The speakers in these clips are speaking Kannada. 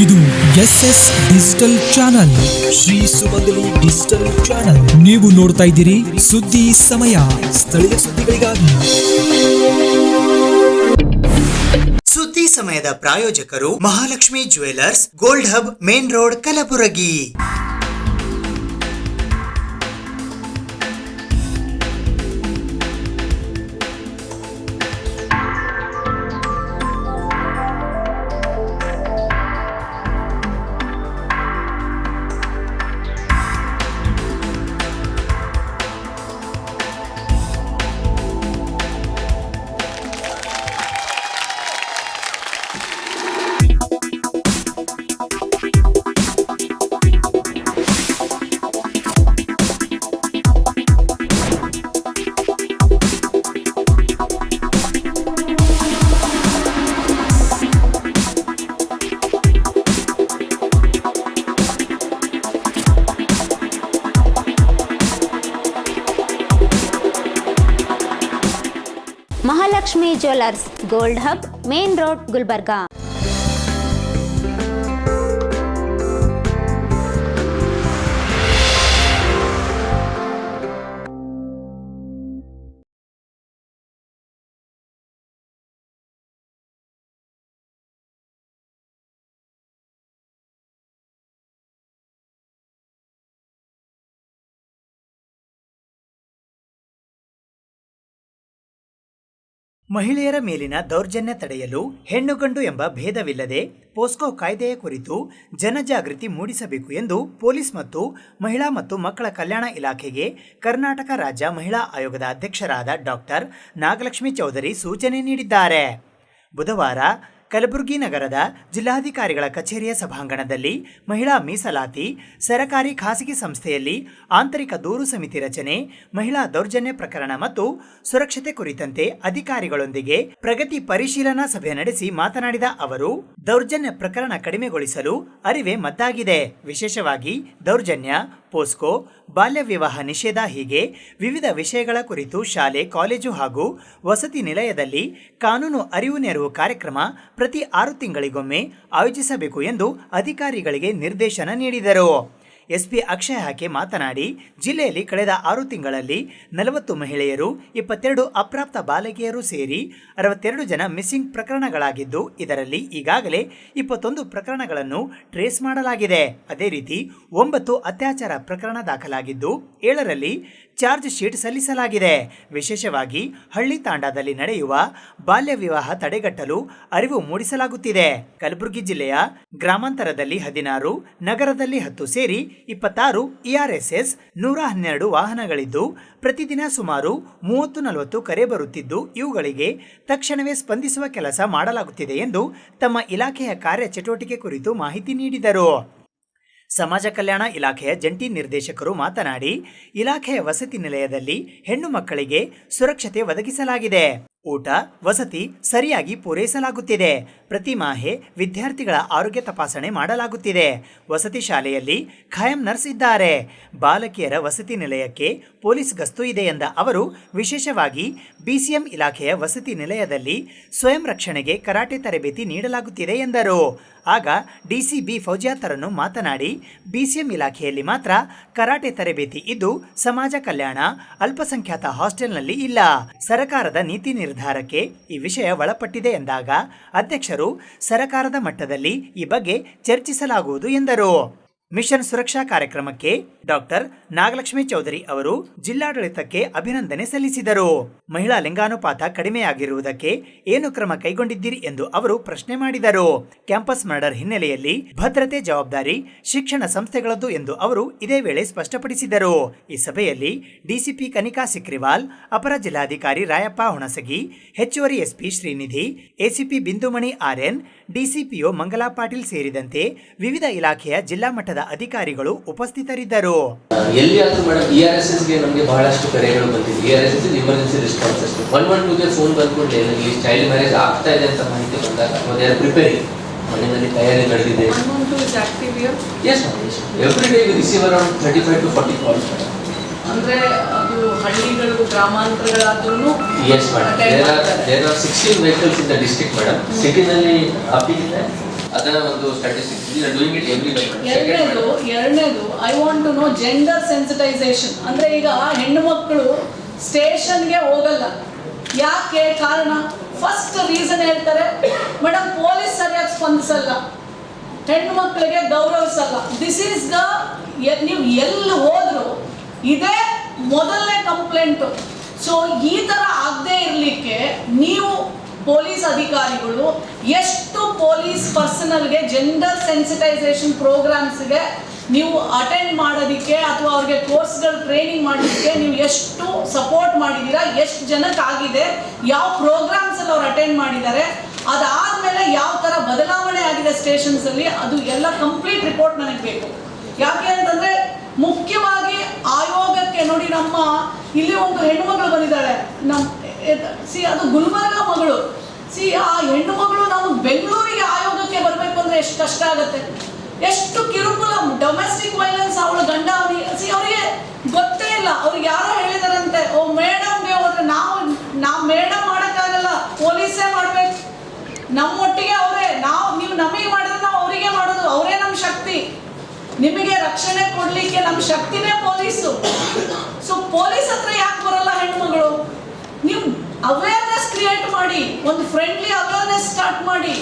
ಇದು SS ಡಿಜಿಟಲ್ ಚಾನಲ್, ಶ್ರೀ ಸುಮಂಗಲಿ ಡಿಜಿಟಲ್ ಚಾನಲ್. ನೀವು ನೋಡ್ತಾ ಇದ್ದೀರಿ ಸುದ್ದಿ ಸಮಯ, ಸ್ಥಳೀಯ ಸುದ್ದಿಗಳಿಗಾಗಿ. ಸುದ್ದಿ ಸಮಯದ ಪ್ರಾಯೋಜಕರು Mahalakshmi jewellers, gold hub, main road, Kalaburagi. Mahalakshmi jewellers, gold hub, main road, Gulbarga. ಮಹಿಳೆಯರ ಮೇಲಿನ ದೌರ್ಜನ್ಯ ತಡೆಯಲು ಹೆಣ್ಣು ಗಂಡು ಎಂಬ ಭೇದವಿಲ್ಲದೆ ಪೋಸ್ಕೋ ಕಾಯ್ದೆಯ ಕುರಿತು ಜನಜಾಗೃತಿ ಮೂಡಿಸಬೇಕು ಎಂದು ಪೊಲೀಸ್ ಮತ್ತು ಮಹಿಳಾ ಮತ್ತು ಮಕ್ಕಳ ಕಲ್ಯಾಣ ಇಲಾಖೆಗೆ ಕರ್ನಾಟಕ ರಾಜ್ಯ ಮಹಿಳಾ ಆಯೋಗದ ಅಧ್ಯಕ್ಷರಾದ ಡಾಕ್ಟರ್ ನಾಗಲಕ್ಷ್ಮಿ ಚೌಧರಿ ಸೂಚನೆ ನೀಡಿದ್ದಾರೆ. ಬುಧವಾರ ಕಲಬುರಗಿ ನಗರದ ಜಿಲ್ಲಾಧಿಕಾರಿಗಳ ಕಚೇರಿಯ ಸಭಾಂಗಣದಲ್ಲಿ ಮಹಿಳಾ ಮೀಸಲಾತಿ, ಸರಕಾರಿ ಖಾಸಗಿ ಸಂಸ್ಥೆಯಲ್ಲಿ ಆಂತರಿಕ ದೂರು ಸಮಿತಿ ರಚನೆ, ಮಹಿಳಾ ದೌರ್ಜನ್ಯ ಪ್ರಕರಣ ಮತ್ತು ಸುರಕ್ಷತೆ ಕುರಿತಂತೆ ಅಧಿಕಾರಿಗಳೊಂದಿಗೆ ಪ್ರಗತಿ ಪರಿಶೀಲನಾ ಸಭೆ ನಡೆಸಿ ಮಾತನಾಡಿದ ಅವರು, ದೌರ್ಜನ್ಯ ಪ್ರಕರಣ ಕಡಿಮೆಗೊಳಿಸಲು ಅರಿವೇ ಮದ್ದಾಗಿದೆ. ವಿಶೇಷವಾಗಿ ದೌರ್ಜನ್ಯ, ಪೋಸ್ಕೋ, ಬಾಲ್ಯ ವಿವಾಹ ನಿಷೇಧ ಹೀಗೆ ವಿವಿಧ ವಿಷಯಗಳ ಕುರಿತು ಶಾಲೆ, ಕಾಲೇಜು ಹಾಗೂ ವಸತಿ ನಿಲಯದಲ್ಲಿ ಕಾನೂನು ಅರಿವು ನೆರವು ಕಾರ್ಯಕ್ರಮ ಪ್ರತಿ 6 ತಿಂಗಳಿಗೊಮ್ಮೆ ಆಯೋಜಿಸಬೇಕು ಎಂದು ಅಧಿಕಾರಿಗಳಿಗೆ ನಿರ್ದೇಶನ ನೀಡಿದರು. ಎಸ್ಪಿ ಅಕ್ಷಯ್ ಹಾಕೆ ಮಾತನಾಡಿ, ಜಿಲ್ಲೆಯಲ್ಲಿ ಕಳೆದ 6 ತಿಂಗಳಲ್ಲಿ 40 ಮಹಿಳೆಯರು, 22 ಅಪ್ರಾಪ್ತ ಬಾಲಕಿಯರು ಸೇರಿ 62 ಜನ ಮಿಸ್ಸಿಂಗ್ ಪ್ರಕರಣಗಳಾಗಿದ್ದು, ಇದರಲ್ಲಿ ಈಗಾಗಲೇ 21 ಪ್ರಕರಣಗಳನ್ನು ಟ್ರೇಸ್ ಮಾಡಲಾಗಿದೆ. ಅದೇ ರೀತಿ 9 ಅತ್ಯಾಚಾರ ಪ್ರಕರಣ ದಾಖಲಾಗಿದ್ದು, 7ರಲ್ಲಿ ಚಾರ್ಜ್ ಶೀಟ್ ಸಲ್ಲಿಸಲಾಗಿದೆ. ವಿಶೇಷವಾಗಿ ಹಳ್ಳಿ ತಾಂಡಾದಲ್ಲಿ ನಡೆಯುವ ಬಾಲ್ಯ ವಿವಾಹ ತಡೆಗಟ್ಟಲು ಅರಿವು ಮೂಡಿಸಲಾಗುತ್ತಿದೆ. ಕಲಬುರಗಿ ಜಿಲ್ಲೆಯ ಗ್ರಾಮಾಂತರದಲ್ಲಿ 16, ನಗರದಲ್ಲಿ 10 ಸೇರಿ 26 ERSS 112 ವಾಹನಗಳಿದ್ದು, ಪ್ರತಿದಿನ ಸುಮಾರು 30-40 ಕರೆ ಬರುತ್ತಿದ್ದು, ಇವುಗಳಿಗೆ ತಕ್ಷಣವೇ ಸ್ಪಂದಿಸುವ ಕೆಲಸ ಮಾಡಲಾಗುತ್ತಿದೆ ಎಂದು ತಮ್ಮ ಇಲಾಖೆಯ ಕಾರ್ಯಚಟುವಟಿಕೆ ಕುರಿತು ಮಾಹಿತಿ ನೀಡಿದರು. ಸಮಾಜ ಕಲ್ಯಾಣ ಇಲಾಖೆಯ ಜಂಟಿ ನಿರ್ದೇಶಕರು ಮಾತನಾಡಿ, ಇಲಾಖೆಯ ವಸತಿ ನಿಲಯದಲ್ಲಿ ಹೆಣ್ಣು ಮಕ್ಕಳಿಗೆ ಸುರಕ್ಷತೆ ಒದಗಿಸಲಾಗಿದೆ. ಊಟ, ವಸತಿ ಸರಿಯಾಗಿ ಪೂರೈಸಲಾಗುತ್ತಿದೆ. ಪ್ರತಿ ಮಾಹೆ ವಿದ್ಯಾರ್ಥಿಗಳ ಆರೋಗ್ಯ ತಪಾಸಣೆ ಮಾಡಲಾಗುತ್ತಿದೆ. ವಸತಿ ಶಾಲೆಯಲ್ಲಿ ಖಾಯಂ ನರ್ಸ್ ಇದ್ದಾರೆ. ಬಾಲಕಿಯರ ವಸತಿ ನಿಲಯಕ್ಕೆ ಪೊಲೀಸ್ ಗಸ್ತು ಇದೆ ಎಂದ ಅವರು, ವಿಶೇಷವಾಗಿ BCM ಇಲಾಖೆಯ ವಸತಿ ನಿಲಯದಲ್ಲಿ ಸ್ವಯಂ ರಕ್ಷಣೆಗೆ ಕರಾಟೆ ತರಬೇತಿ ನೀಡಲಾಗುತ್ತಿದೆ ಎಂದರು. ಆಗ DCB ಫೌಜಿಯಾತರನ್ನು ಮಾತನಾಡಿ, BCM ಇಲಾಖೆಯಲ್ಲಿ ಮಾತ್ರ ಕರಾಟೆ ತರಬೇತಿ ಇದ್ದು, ಸಮಾಜ ಕಲ್ಯಾಣ, ಅಲ್ಪಸಂಖ್ಯಾತ ಹಾಸ್ಟೆಲ್ನಲ್ಲಿ ಇಲ್ಲ. ಸರ್ಕಾರದ ನೀತಿ ನಿರ್ಧಾರಕ್ಕೆ ಈ ವಿಷಯ ಒಳಪಟ್ಟಿದೆ ಎಂದಾಗ ಅಧ್ಯಕ್ಷರು ಸರಕಾರದ ಮಟ್ಟದಲ್ಲಿ ಈ ಬಗ್ಗೆ ಚರ್ಚಿಸಲಾಗುವುದು ಎಂದರು. ಮಿಷನ್ ಸುರಕ್ಷಾ ಕಾರ್ಯಕ್ರಮಕ್ಕೆ ಡಾಕ್ಟರ್ ನಾಗಲಕ್ಷ್ಮಿ ಚೌಧರಿ ಅವರು ಜಿಲ್ಲಾಡಳಿತಕ್ಕೆ ಅಭಿನಂದನೆ ಸಲ್ಲಿಸಿದರು. ಮಹಿಳಾ ಲಿಂಗಾನುಪಾತ ಕಡಿಮೆಯಾಗಿರುವುದಕ್ಕೆ ಏನು ಕ್ರಮ ಕೈಗೊಂಡಿದ್ದೀರಿ ಎಂದು ಅವರು ಪ್ರಶ್ನೆ ಮಾಡಿದರು. ಕ್ಯಾಂಪಸ್ ಮರ್ಡರ್ ಹಿನ್ನೆಲೆಯಲ್ಲಿ ಭದ್ರತೆ ಜವಾಬ್ದಾರಿ ಶಿಕ್ಷಣ ಸಂಸ್ಥೆಗಳದ್ದು ಎಂದು ಅವರು ಇದೇ ವೇಳೆ ಸ್ಪಷ್ಟಪಡಿಸಿದರು. ಈ ಸಭೆಯಲ್ಲಿ DCP ಕನಿಕಾ ಸಿಕ್ರಿವಾಲ್, ಅಪರ ಜಿಲ್ಲಾಧಿಕಾರಿ ರಾಯಪ್ಪ ಹುಣಸಗಿ, ಹೆಚ್ಚುವರಿ SP Srinidhi, ACP Bindumani RN, DCPO Mangala Patil ಸೇರಿದಂತೆ ವಿವಿಧ ಇಲಾಖೆಯ ಜಿಲ್ಲಾ ಮಟ್ಟದ ಅಧಿಕಾರಿಗಳು ಉಪಸ್ಥಿತರಿದ್ದರು. ಎಲ್ಲಿಯಾದರೂ ಮೇಡಮ್ ERSS ಗೆ ನಮಗೆ ಬಹಳಷ್ಟು ಕರೆಗಳು ಬಂದಿದೆ. ERSS emergency response system 112 phone ಬಂದ್ಕೊಂಡು ಇಲ್ಲಿ ಚೈಲ್ಡ್ ಮ್ಯಾರೇಜ್ ಆಗ್ತಾ ಇದೆ ಅಂತ ಮಾಹಿತಿ ಬಂದಾಗ ಅದೇ ಪ್ರಿಪೇರಿಂಗ್ ಮನೆಯಲ್ಲಿ ತಯಾರಿ ನಡೆದಿದೆ. 112 is active here? Yes, every day we receive around 35 to 40 calls. ಅಂದ್ರೆ ಅದು ಹಳ್ಳಿಗಳು ಗ್ರಾಮಾಂತರಗಳಾದ್ರೂ Yes madam, there are 16 vehicles in the district madam. City ನಲ್ಲಿ ಅಪ್ ಇದೆ ಅದನ್ನ ಒಂದು ಸ್ಟ್ಯಾಟಿಸ್ಟಿಕ್ಸ್ ಡೂಯಿಂಗ್ ಇಟ್ ಎವ್ರಿ ಎರಡನೇದು I want to know gender sensitisation. ಅಂದರೆ ಈಗ ಹೆಣ್ಣು ಮಕ್ಕಳು ಸ್ಟೇಷನ್ಗೆ ಹೋಗಲ್ಲ, ಯಾಕೆ ಕಾರಣ? ಫಸ್ಟ್ ರೀಸನ್ ಹೇಳ್ತಾರೆ, ಮೇಡಮ್ ಪೊಲೀಸ್ ಸರಿಯಾಗಿ ಸ್ಪಂದಿಸಲ್ಲ, ಹೆಣ್ಣು ಮಕ್ಕಳಿಗೆ ಗೌರವಿಸಲ್ಲ. ದಿಸ್ ಈಸ್ ದ, ನೀವು ಎಲ್ಲಿ ಹೋದ್ರು ಇದೇ ಮೊದಲನೇ ಕಂಪ್ಲೇಂಟು. ಸೊ ಈ ಥರ ಆಗದೆ ಇರಲಿಕ್ಕೆ ನೀವು ಪೊಲೀಸ್ ಅಧಿಕಾರಿಗಳು ಎಷ್ಟು ಪೊಲೀಸ್ ಪರ್ಸನಲ್ಗೆ ಜೆಂಡರ್ ಸೆನ್ಸಿಟೈಸೇಷನ್ ಪ್ರೋಗ್ರಾಮ್ಸ್ಗೆ ನೀವು ಅಟೆಂಡ್ ಮಾಡೋದಕ್ಕೆ ಅಥವಾ ಅವ್ರಿಗೆ ಕೋರ್ಸ್ಗಳು ಟ್ರೈನಿಂಗ್ ಮಾಡೋದಕ್ಕೆ ನೀವು ಎಷ್ಟು ಸಪೋರ್ಟ್ ಮಾಡಿದ್ದೀರಾ, ಎಷ್ಟು ಜನಕ್ಕಾಗಿದೆ, ಯಾವ ಪ್ರೋಗ್ರಾಮ್ಸಲ್ಲಿ ಅವ್ರು ಅಟೆಂಡ್ ಮಾಡಿದ್ದಾರೆ, ಅದಾದಮೇಲೆ ಯಾವ ಥರ ಬದಲಾವಣೆ ಆಗಿದೆ ಸ್ಟೇಷನ್ಸಲ್ಲಿ, ಅದು ಎಲ್ಲ ಕಂಪ್ಲೀಟ್ ರಿಪೋರ್ಟ್ ನನಗೆ ಬೇಕು. ಯಾಕೆ ಅಂತಂದರೆ ಮುಖ್ಯವಾಗಿ ಆಯೋಗಕ್ಕೆ ನೋಡಿ, ನಮ್ಮ ಇಲ್ಲಿ ಒಂದು ಹೆಣ್ಣುಮಗಳು ಬಂದಿದ್ದಾಳೆ, ಅದು ಗುಲ್ಬರ್ಗ ಮಗಳು. ಆ ಹೆಣ್ಣು ಮಗಳು ನಾವು ಬೆಂಗಳೂರಿಗೆ ಆಯೋಗಕ್ಕೆ ಬರಬೇಕು ಅಂದರೆ ಎಷ್ಟು ಕಷ್ಟ ಆಗುತ್ತೆ, ಎಷ್ಟು ಕಿರುಕುಳ, ಡೊಮೆಸ್ಟಿಕ್ ವೈಲೆನ್ಸ್, ಅವಳ ಗಂಡ ಅವರಿಗೆ ಗೊತ್ತೇ ಇಲ್ಲ. ಅವ್ರಿಗೆ ಯಾರೋ ಹೇಳಿದಾರಂತೆ, ಓ ಮೇಡಮ್ಗೆ ಹೋದ್ರೆ ನಾವು ಮೇಡಮ್ ಮಾಡೋಕ್ಕಾಗಲ್ಲ, ಪೊಲೀಸೇ ಮಾಡಬೇಕು, ನಮ್ಮೊಟ್ಟಿಗೆ ಅವರೇ, ನೀವು ನಮಗೆ ಮಾಡಿದ್ರೆ ನಾವು ಅವರಿಗೆ ಮಾಡೋದು, ಅವರೇ ನಮ್ಮ ಶಕ್ತಿ, ನಿಮಗೆ ರಕ್ಷಣೆ ಕೊಡಲಿಕ್ಕೆ ನಮ್ಮ ಶಕ್ತಿನೇ ಪೊಲೀಸು. ಸೊ ಪೊಲೀಸ್ ಹತ್ರ ಯಾಕೆ ಬರಲ್ಲ ಹೆಣ್ಮಗಳು? ನೀವು ಅವೇರ್ನೆಸ್ ಕ್ರಿಯೇಟ್ ಮಾಡಿ, ಒಂದು ಫ್ರೆಂಡ್ಲಿ ಅವೇರ್ನೆಸ್ ಸ್ಟಾರ್ಟ್ ಮಾಡಿ.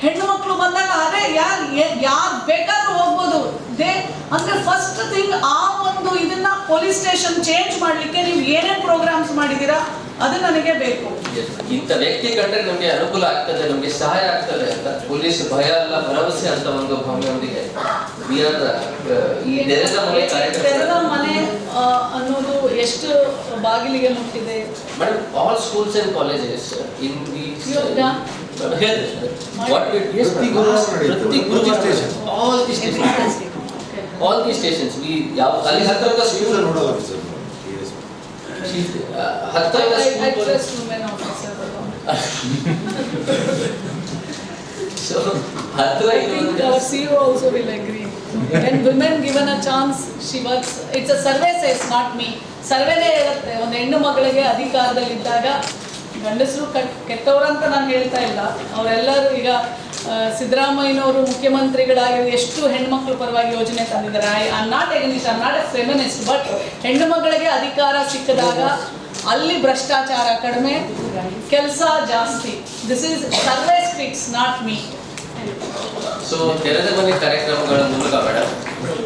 ಹೆಣ್ಣು ಮಕ್ಕಳು ಬಂದಾಗ ಅದೇ ಯಾರು ಬೇಕಾದ್ರೂ ಹೋಗ್ಬೋದು. ಅಂದರೆ ಫಸ್ಟ್ ಥಿಂಗ್ ಆ ಒಂದು ಇದನ್ನ ಪೊಲೀಸ್ ಸ್ಟೇಷನ್ ಚೇಂಜ್ ಮಾಡಲಿಕ್ಕೆ ನೀವು ಏನೇನು ಪ್ರೋಗ್ರಾಮ್ಸ್ ಮಾಡಿದ್ದೀರಾ ಅದು ನನಗೆ ಬೇಕು. ಇಂಥ ವ್ಯಕ್ತಿ ಕಂಡ್ರೆ ನಮಗೆ ಅನುಕೂಲ ಆಗ್ತದೆ, ನಮಗೆ ಸಹಾಯ ಆಗ್ತದೆ ಅಂತ ಪೊಲೀಸ್ ಭಯ ಅಲ್ಲ ಭರವಸೆ ಅಂತ ಒಂದು ಭಾವನೆಯೊಂದಿಗೆ ಈ ತೆರೆದ ಮನೆ ಅನ್ನೋದು ಎಷ್ಟು ಬಾಗಿಲಿಗೆ ಮುಟ್ಟಿದೆ madam. All schools and colleges in the all the stations we ಯಾವ ಅಲ್ಲಿ ಹತ್ತಿರದ ಸ್ಕೂಲ್ ನೋಡೋದು ಸರ್, ಹತ್ತಿರದ so ಹತ್ತಿರ ಇದು our CEO also will agree. When women given a chance she works. It's a survey says, not me. ಸರ್ವೇನೇ ಹೇಳುತ್ತೆ, ಒಂದು ಹೆಣ್ಣು ಮಗಳಿಗೆ ಅಧಿಕಾರದಲ್ಲಿದ್ದಾಗ ಗಂಡಸರು ಕೆಟ್ಟವರಂತ ನಾನು ಹೇಳ್ತಾ ಇಲ್ಲ, ಅವರೆಲ್ಲರೂ ಈಗ ಸಿದ್ದರಾಮಯ್ಯನವರು ಮುಖ್ಯಮಂತ್ರಿಗಳಾಗಿ ಎಷ್ಟು ಹೆಣ್ಮಕ್ಳ ಪರವಾಗಿ ಯೋಜನೆ ತಂದಿದ್ದಾರೆ. I am not against, I am not A feminist, but ಹೆಣ್ಣು ಮಕ್ಕಳಿಗೆ ಅಧಿಕಾರ ಸಿಕ್ಕಿದಾಗ ಅಲ್ಲಿ ಭ್ರಷ್ಟಾಚಾರ ಕಡಿಮೆ, ಕೆಲಸ ಜಾಸ್ತಿ. This is survey speaks, not me. So ತೆರೆದ ಮನೆ ಕಾರ್ಯಕ್ರಮಗಳ ಮೂಲಕ ಮೇಡಮ್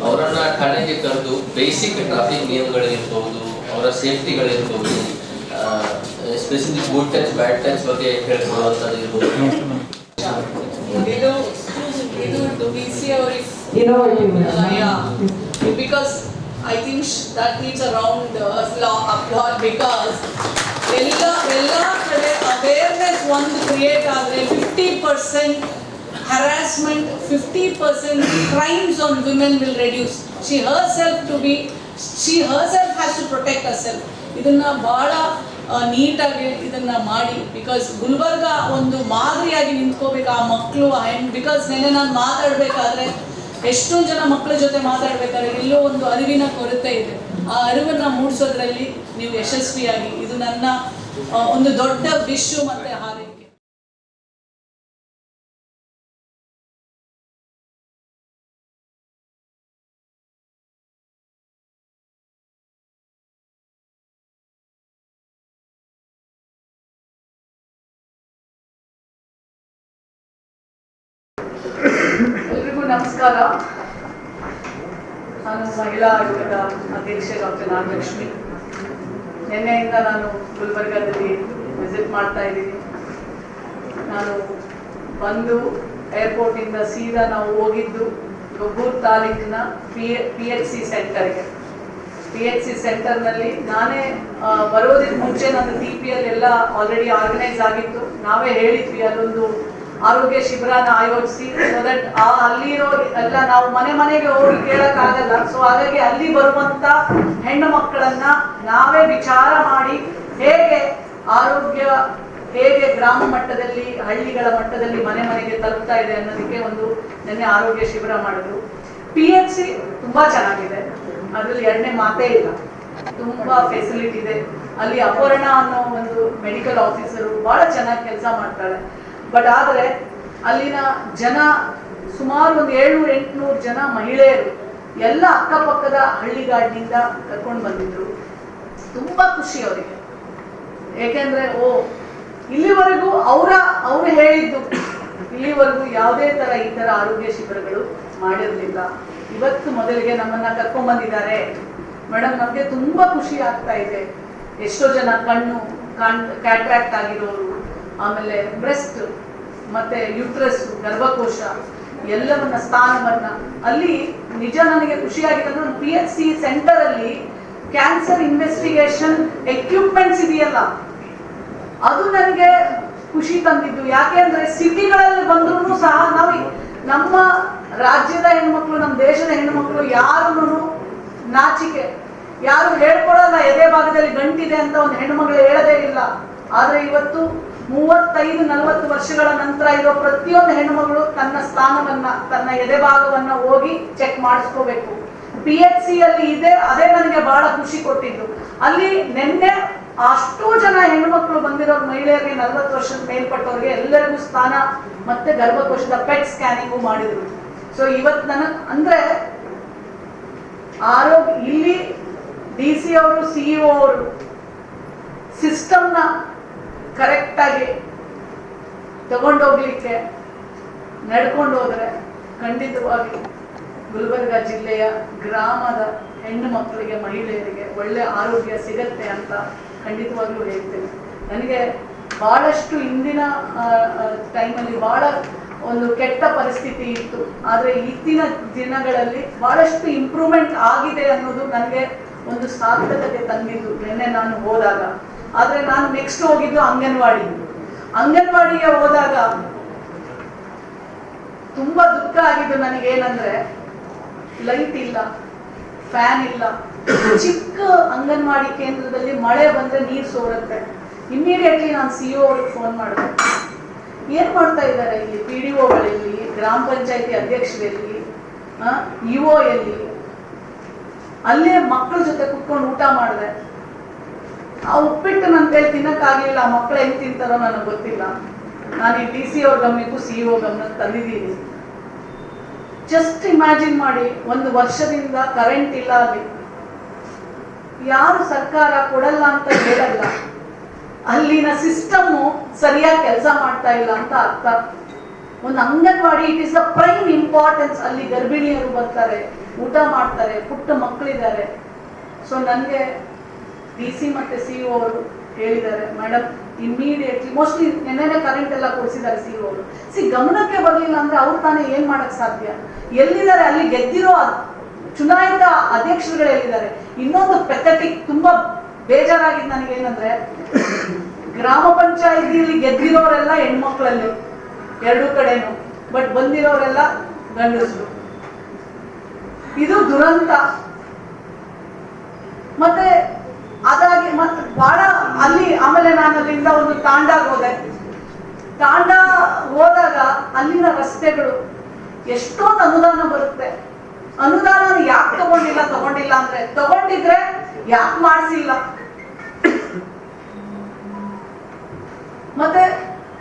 ಅವರನ್ನ ಠಾಣೆಗೆ ಕರೆದು ಬೇಸಿಕ್ ಟ್ರಾಫಿಕ್ ನಿಯಮಗಳಿರ್ಬೋದು, ಅವರ ಸೇಫ್ಟಿಗಳಿರ್ಬೋದು, specific good touch bad touch ಬಗ್ಗೆ ಹೇಳ್ಕೊಡುವಂಥದ್ದು ಇರ್ಬೋದು. ಇದು ವಿ ಸಿ ಅವರಿಗೆ because I think that needs a round applaud, because ಎಲ್ಲ ಕಡೆ ಅವೇರ್ನೆಸ್ ಒಂದು ಕ್ರಿಯೇಟ್ ಆದರೆ 50% harassment, 50% crimes on women will reduce. She herself has to protect herself. ಇದನ್ನ ಬಹಳ ನೀಟಾಗಿ ಇದನ್ನ ಮಾಡಿ, ಬಿಕಾಸ್ ಗುಲ್ಬರ್ಗ ಒಂದು ಮಾದರಿಯಾಗಿ ನಿಂತ್ಕೋಬೇಕು ಆ ಮಕ್ಕಳು. ಬಿಕಾಸ್ ನೆನ್ನೆ ನಾನು ಮಾತಾಡಬೇಕಾದ್ರೆ ಎಷ್ಟೊಂದು ಜನ ಮಕ್ಕಳ ಜೊತೆ ಮಾತಾಡಬೇಕಾದ್ರೆ ಎಲ್ಲೋ ಒಂದು ಅರಿವಿನ ಕೊರತೆ ಇದೆ. ಆ ಅರಿವನ್ನು ಮೂಡಿಸೋದ್ರಲ್ಲಿ ನೀವು ಯಶಸ್ವಿಯಾಗಿ, ಇದು ನನ್ನ ಒಂದು ದೊಡ್ಡ ವಿಶ್ವ ಮತ್ತೆ ಹಾರೈಕೆ. ಎಲ್ರಿಗೂ ನಮಸ್ಕಾರ. ನಾನು ಮಹಿಳಾ ಆಯೋಗದ ಅಧ್ಯಕ್ಷೆ ಡಾಕ್ಟರ್ ನಾಗಲಕ್ಷ್ಮಿ. ನಿನ್ನೆಯಿಂದ ನಾನು ಗುಲ್ಬರ್ಗಾದಲ್ಲಿ ವಿಸಿಟ್ ಮಾಡ್ತಾ ಇದ್ದೀನಿ. ನಾನು ಬಂದು ಏರ್ಪೋರ್ಟಿಂದ ಸೀದಾ ನಾವು ಹೋಗಿದ್ದು ಗೊಬ್ಬೂರು ತಾಲೂಕಿನ PHC ಸೆಂಟರ್ಗೆ. PHC ಸೆಂಟರ್ನಲ್ಲಿ ನಾನೇ ಬರೋದಕ್ಕೆ ಮುಂಚೆ ನನ್ನ TPL ಎಲ್ಲ ಆಲ್ರೆಡಿ ಆರ್ಗನೈಸ್ ಆಗಿತ್ತು. ನಾವೇ ಹೇಳಿದ್ವಿ ಅಲ್ಲೊಂದು ಆರೋಗ್ಯ ಶಿಬಿರನ ಆಯೋಜಿಸಿ, ಸೊ ದಟ್ ಅಲ್ಲಿರೋ ಎಲ್ಲ ನಾವು ಮನೆಗೆ ಹೋಗಿ ಕೇಳಕ್ಕಾಗಲ್ಲ. ಸೊ ಹಾಗಾಗಿ ಅಲ್ಲಿ ಬರುವಂತ ಹೆಣ್ಣು ಮಕ್ಕಳನ್ನ ನಾವೇ ವಿಚಾರ ಮಾಡಿ ಹೇಗೆ ಗ್ರಾಮ ಮಟ್ಟದಲ್ಲಿ, ಹಳ್ಳಿಗಳ ಮಟ್ಟದಲ್ಲಿ ಮನೆಗೆ ತಲುಪ್ತಾ ಇದೆ ಅನ್ನೋದಕ್ಕೆ ಒಂದು ನಿನ್ನೆ ಆರೋಗ್ಯ ಶಿಬಿರ ಮಾಡಿದ್ರು. PHC ತುಂಬಾ ಚೆನ್ನಾಗಿದೆ, ಅದ್ರಲ್ಲಿ ಎರಡನೇ ಮಾತೇ ಇಲ್ಲ. ತುಂಬಾ ಫೆಸಿಲಿಟಿ ಇದೆ ಅಲ್ಲಿ. ಅಪರ್ಣ ಅನ್ನೋ ಒಂದು ಮೆಡಿಕಲ್ ಆಫೀಸರು ಬಹಳ ಚೆನ್ನಾಗಿ ಕೆಲಸ ಮಾಡ್ತಾಳೆ. ಬಟ್ ಆದರೆ ಅಲ್ಲಿನ ಜನ ಸುಮಾರು ಒಂದು 700-800 ಜನ ಮಹಿಳೆಯರು ಎಲ್ಲ ಅಕ್ಕಪಕ್ಕದ ಹಳ್ಳಿಗಾಡಿನಿಂದ ಕರ್ಕೊಂಡು ಬಂದಿದ್ರು. ತುಂಬಾ ಖುಷಿ ಅವರಿಗೆ. ಏಕೆಂದ್ರೆ ಇಲ್ಲಿವರೆಗೂ ಅವರು ಹೇಳಿದ್ದು, ಇಲ್ಲಿವರೆಗೂ ಯಾವುದೇ ತರ ಈ ತರ ಆರೋಗ್ಯ ಶಿಬಿರಗಳು ಮಾಡಿರಲಿಲ್ಲ. ಇವತ್ತು ಮೊದಲಿಗೆ ನಮ್ಮನ್ನ ಕರ್ಕೊಂಡ್ ಬಂದಿದ್ದಾರೆ ಮೇಡಮ್. ನಮ್ಗೆ ತುಂಬಾ ಖುಷಿ ಆಗ್ತಾ ಇದೆ. ಎಷ್ಟೋ ಜನ ಕಣ್ಣು ಕ್ಯಾಟ್ರಾಕ್ಟ್ ಆಗಿರೋರು, ಆಮೇಲೆ ಬ್ರೆಸ್ಟ್ ಮತ್ತೆ ಯೂಟ್ರಸ್ ಗರ್ಭಕೋಶ ಎಲ್ಲವನ್ನ ಸ್ಥಾನವನ್ನ ಅಲ್ಲಿ ನಿಜ ನನಗೆ ಖುಷಿಯಾಗಿದೆ ಅಂದ್ರೆ PHC ಸೆಂಟರ್ ಅಲ್ಲಿ ಕ್ಯಾನ್ಸರ್ ಇನ್ವೆಸ್ಟಿಗೇಷನ್ ಎಕ್ವಿಪ್ಮೆಂಟ್ಸ್ ಇದೆಯಲ್ಲ, ಅದು ನನಗೆ ಖುಷಿ ತಂದಿದ್ದು. ಯಾಕೆ ಅಂದ್ರೆ ಸಿಟಿಗಳಲ್ಲಿ ಬಂದ್ರು ಸಹ ನಾವು ನಮ್ಮ ರಾಜ್ಯದ ಹೆಣ್ಮಕ್ಳು, ನಮ್ಮ ದೇಶದ ಹೆಣ್ಮಕ್ಳು ಯಾರು ನಾಚಿಕೆ, ಯಾರು ಹೇಳ್ಕೊಡಲ್ಲ ಎದೆ ಭಾಗದಲ್ಲಿ ಗಂಟಿದೆ ಅಂತ ಒಂದು ಹೆಣ್ಮಗಳು ಹೇಳದೇ ಇಲ್ಲ. ಆದ್ರೆ ಇವತ್ತು 35-40 ವರ್ಷಗಳ ನಂತರ ಇರೋ ಪ್ರತಿಯೊಂದು ಹೆಣ್ಮಗಳು ತನ್ನ ಸ್ಥಾನವನ್ನ, ತನ್ನ ಎದೆ ಭಾಗವನ್ನ ಹೋಗಿ ಚೆಕ್ ಮಾಡಿಸ್ಕೋಬೇಕು. PHC ಅಲ್ಲಿ ಇದೆ, ಅದೇ ನನಗೆ ಬಹಳ ಖುಷಿ ಕೊಟ್ಟಿದ್ದು. ಅಲ್ಲಿ ನಿನ್ನೆ ಅಷ್ಟು ಜನ ಹೆಣ್ಮಕ್ಳು ಬಂದಿರೋ ಮಹಿಳೆಯರಿಗೆ 40 ವರ್ಷದ ಮೇಲ್ಪಟ್ಟವ್ರಿಗೆ ಎಲ್ಲರಿಗೂ ಸ್ಥಾನ ಮತ್ತೆ ಗರ್ಭಕೋಶದ ಪೆಟ್ ಸ್ಕ್ಯಾನಿಂಗು ಮಾಡಿದ್ರು. ಸೊ ಇವತ್ತು ನನಗೆ ಅಂದ್ರೆ ಆರೋಗ್ಯ ಇಲ್ಲಿ DC ಅವರು CEO ಅವರು ಸಿಸ್ಟಮ್ನ ಕರೆಕ್ಟ್ ಆಗಿ ತಗೊಂಡೋಗ್ಲಿಕ್ಕೆ ನಡ್ಕೊಂಡು ಹೋದ್ರೆ ಖಂಡಿತವಾಗಿ ಗುಲ್ಬರ್ಗ ಜಿಲ್ಲೆಯ ಗ್ರಾಮದ ಹೆಣ್ಣು ಮಕ್ಕಳಿಗೆ, ಮಹಿಳೆಯರಿಗೆ ಒಳ್ಳೆ ಆರೋಗ್ಯ ಸಿಗತ್ತೆ ಅಂತ ಖಂಡಿತವಾಗ್ಲೂ ಹೇಳ್ತೇನೆ. ನನಗೆ ಬಹಳಷ್ಟು ಇಂದಿನ ಟೈಮಲ್ಲಿ ಬಹಳ ಒಂದು ಕೆಟ್ಟ ಪರಿಸ್ಥಿತಿ ಇತ್ತು, ಆದರೆ ಇತ್ತಿನ ದಿನಗಳಲ್ಲಿ ಬಹಳಷ್ಟು ಇಂಪ್ರೂವ್ಮೆಂಟ್ ಆಗಿದೆ ಅನ್ನೋದು ನನಗೆ ಒಂದು ಸಾರ್ಥಕತೆ ತಂದಿದ್ದು ನಿನ್ನೆ ನಾನು ಹೋದಾಗ. ಆದರೆ ನಾನು ನೆಕ್ಸ್ಟ್ ಹೋಗಿದ್ದು ಅಂಗನವಾಡಿಗೆ ಹೋದಾಗ ತುಂಬಾ ದುಃಖ ಆಗಿದ್ದು ನನಗೇನಂದ್ರೆ ಲೈಟ್ ಇಲ್ಲ, ಫ್ಯಾನ್ ಇಲ್ಲ. ಚಿಕ್ಕ ಅಂಗನವಾಡಿ ಕೇಂದ್ರದಲ್ಲಿ ಮಳೆ ಬಂದ್ರೆ ನೀರು ಸೋರುತ್ತೆ. ಇಮ್ಮಿಡಿಯೇಟ್ಲಿ ನಾನು CEO ಅವ್ರಿಗೆ ಫೋನ್ ಮಾಡಿದೆ, ಏನ್ ಮಾಡ್ತಾ ಇದ್ದಾರೆ ಇಲ್ಲಿ PDOಗಳಲ್ಲಿ, ಗ್ರಾಮ ಪಂಚಾಯತಿ ಅಧ್ಯಕ್ಷರಲ್ಲಿ, EO ಎಲ್ಲಿ, ಅಲ್ಲೇ ಮಕ್ಕಳ ಜೊತೆ ಕುತ್ಕೊಂಡು ಊಟ ಮಾಡಿದೆ. ಆ ಉಪ್ಪಿಟ್ಟು ನನ್ನ ಕೈಲಿ ತಿನ್ನಕ್ಕಾಗಲಿಲ್ಲ. ಮಕ್ಕಳು ಹೆಂಗ್ ತಿಂತಾರೋ ನನಗೆ ಗೊತ್ತಿಲ್ಲ. ನಾನು ಈ DC ಅವ್ರ ಗಮನಕ್ಕೂ CEO ಗಮನಕ್ಕೆ ತಂದಿದ್ದೀನಿ. ಜಸ್ಟ್ ಇಮ್ಯಾಜಿನ್ ಮಾಡಿ, 1 ವರ್ಷದಿಂದ ಕರೆಂಟ್ ಇಲ್ಲ ಅಲ್ಲಿ. ಯಾರು ಸರ್ಕಾರ ಕೊಡಲ್ಲ ಅಂತ ಹೇಳಲ್ಲ, ಅಲ್ಲಿನ ಸಿಸ್ಟಮ್ ಸರಿಯಾಗಿ ಕೆಲಸ ಮಾಡ್ತಾ ಇಲ್ಲ ಅಂತ ಅರ್ಥ. ಒಂದು anganwadi it is the prime importance. ಅಲ್ಲಿ ಗರ್ಭಿಣಿಯರು ಬರ್ತಾರೆ, ಊಟ ಮಾಡ್ತಾರೆ, ಪುಟ್ಟ ಮಕ್ಕಳಿದ್ದಾರೆ. ಸೊ ನನಗೆ DC ಮತ್ತೆ CEO ಅವರು ಹೇಳಿದ್ದಾರೆ, ಮೇಡಮ್ ಇಮ್ಮಿಡಿಯೇಟ್ಲಿ, ಮೋಸ್ಟ್ಲಿ ನೆನ್ನೆ ಕರೆಂಟ್ ಎಲ್ಲ ಕೊಡಿಸಿದ್ದಾರೆ CEO ಅವರು. ಗಮನಕ್ಕೆ ಬರಲಿಲ್ಲ ಅಂದ್ರೆ ಅವ್ರು ತಾನೇ ಏನ್ ಮಾಡಕ್ ಸಾಧ್ಯ? ಎಲ್ಲಿದ್ದಾರೆ ಅಲ್ಲಿ ಗೆದ್ದಿರೋ ಚುನಾಯಿತ ಅಧ್ಯಕ್ಷರುಗಳು ಎಲ್ಲಿದ್ದಾರೆ? ಇನ್ನೊಂದು ಪೆಥೆಟಿಕ್, ತುಂಬಾ ಬೇಜಾರಾಗಿದ್ದು ನನಗೇನಂದ್ರೆ, ಗ್ರಾಮ ಪಂಚಾಯಿತಿಯಲ್ಲಿ ಗೆದ್ದಿರೋರೆಲ್ಲ ಹೆಣ್ಮಕ್ಳಲ್ಲಿ 2 ಕಡೆನೂ, ಬಟ್ ಬಂದಿರೋರೆಲ್ಲ ಗಂಡಸರು. ಇದು ದುರಂತ. ಮತ್ತೆ ಅದಾಗಿ ಮತ್ತೆ ಬಹಳ ಅಲ್ಲಿ, ಆಮೇಲೆ ನಾನು ಅಲ್ಲಿಂದ ಒಂದು ತಾಂಡಾಗ ಹೋದಾಗ ಅಲ್ಲಿನ ರಸ್ತೆಗಳು ಎಷ್ಟೊಂದು ಅನುದಾನ ಬರುತ್ತೆ. ಅನುದಾನ ಯಾಕೆ ತಗೊಂಡಿಲ್ಲ ಅಂದ್ರೆ, ತಗೊಂಡಿದ್ರೆ ಯಾಕೆ ಮಾಡಿಸಿಲ್ಲ? ಮತ್ತೆ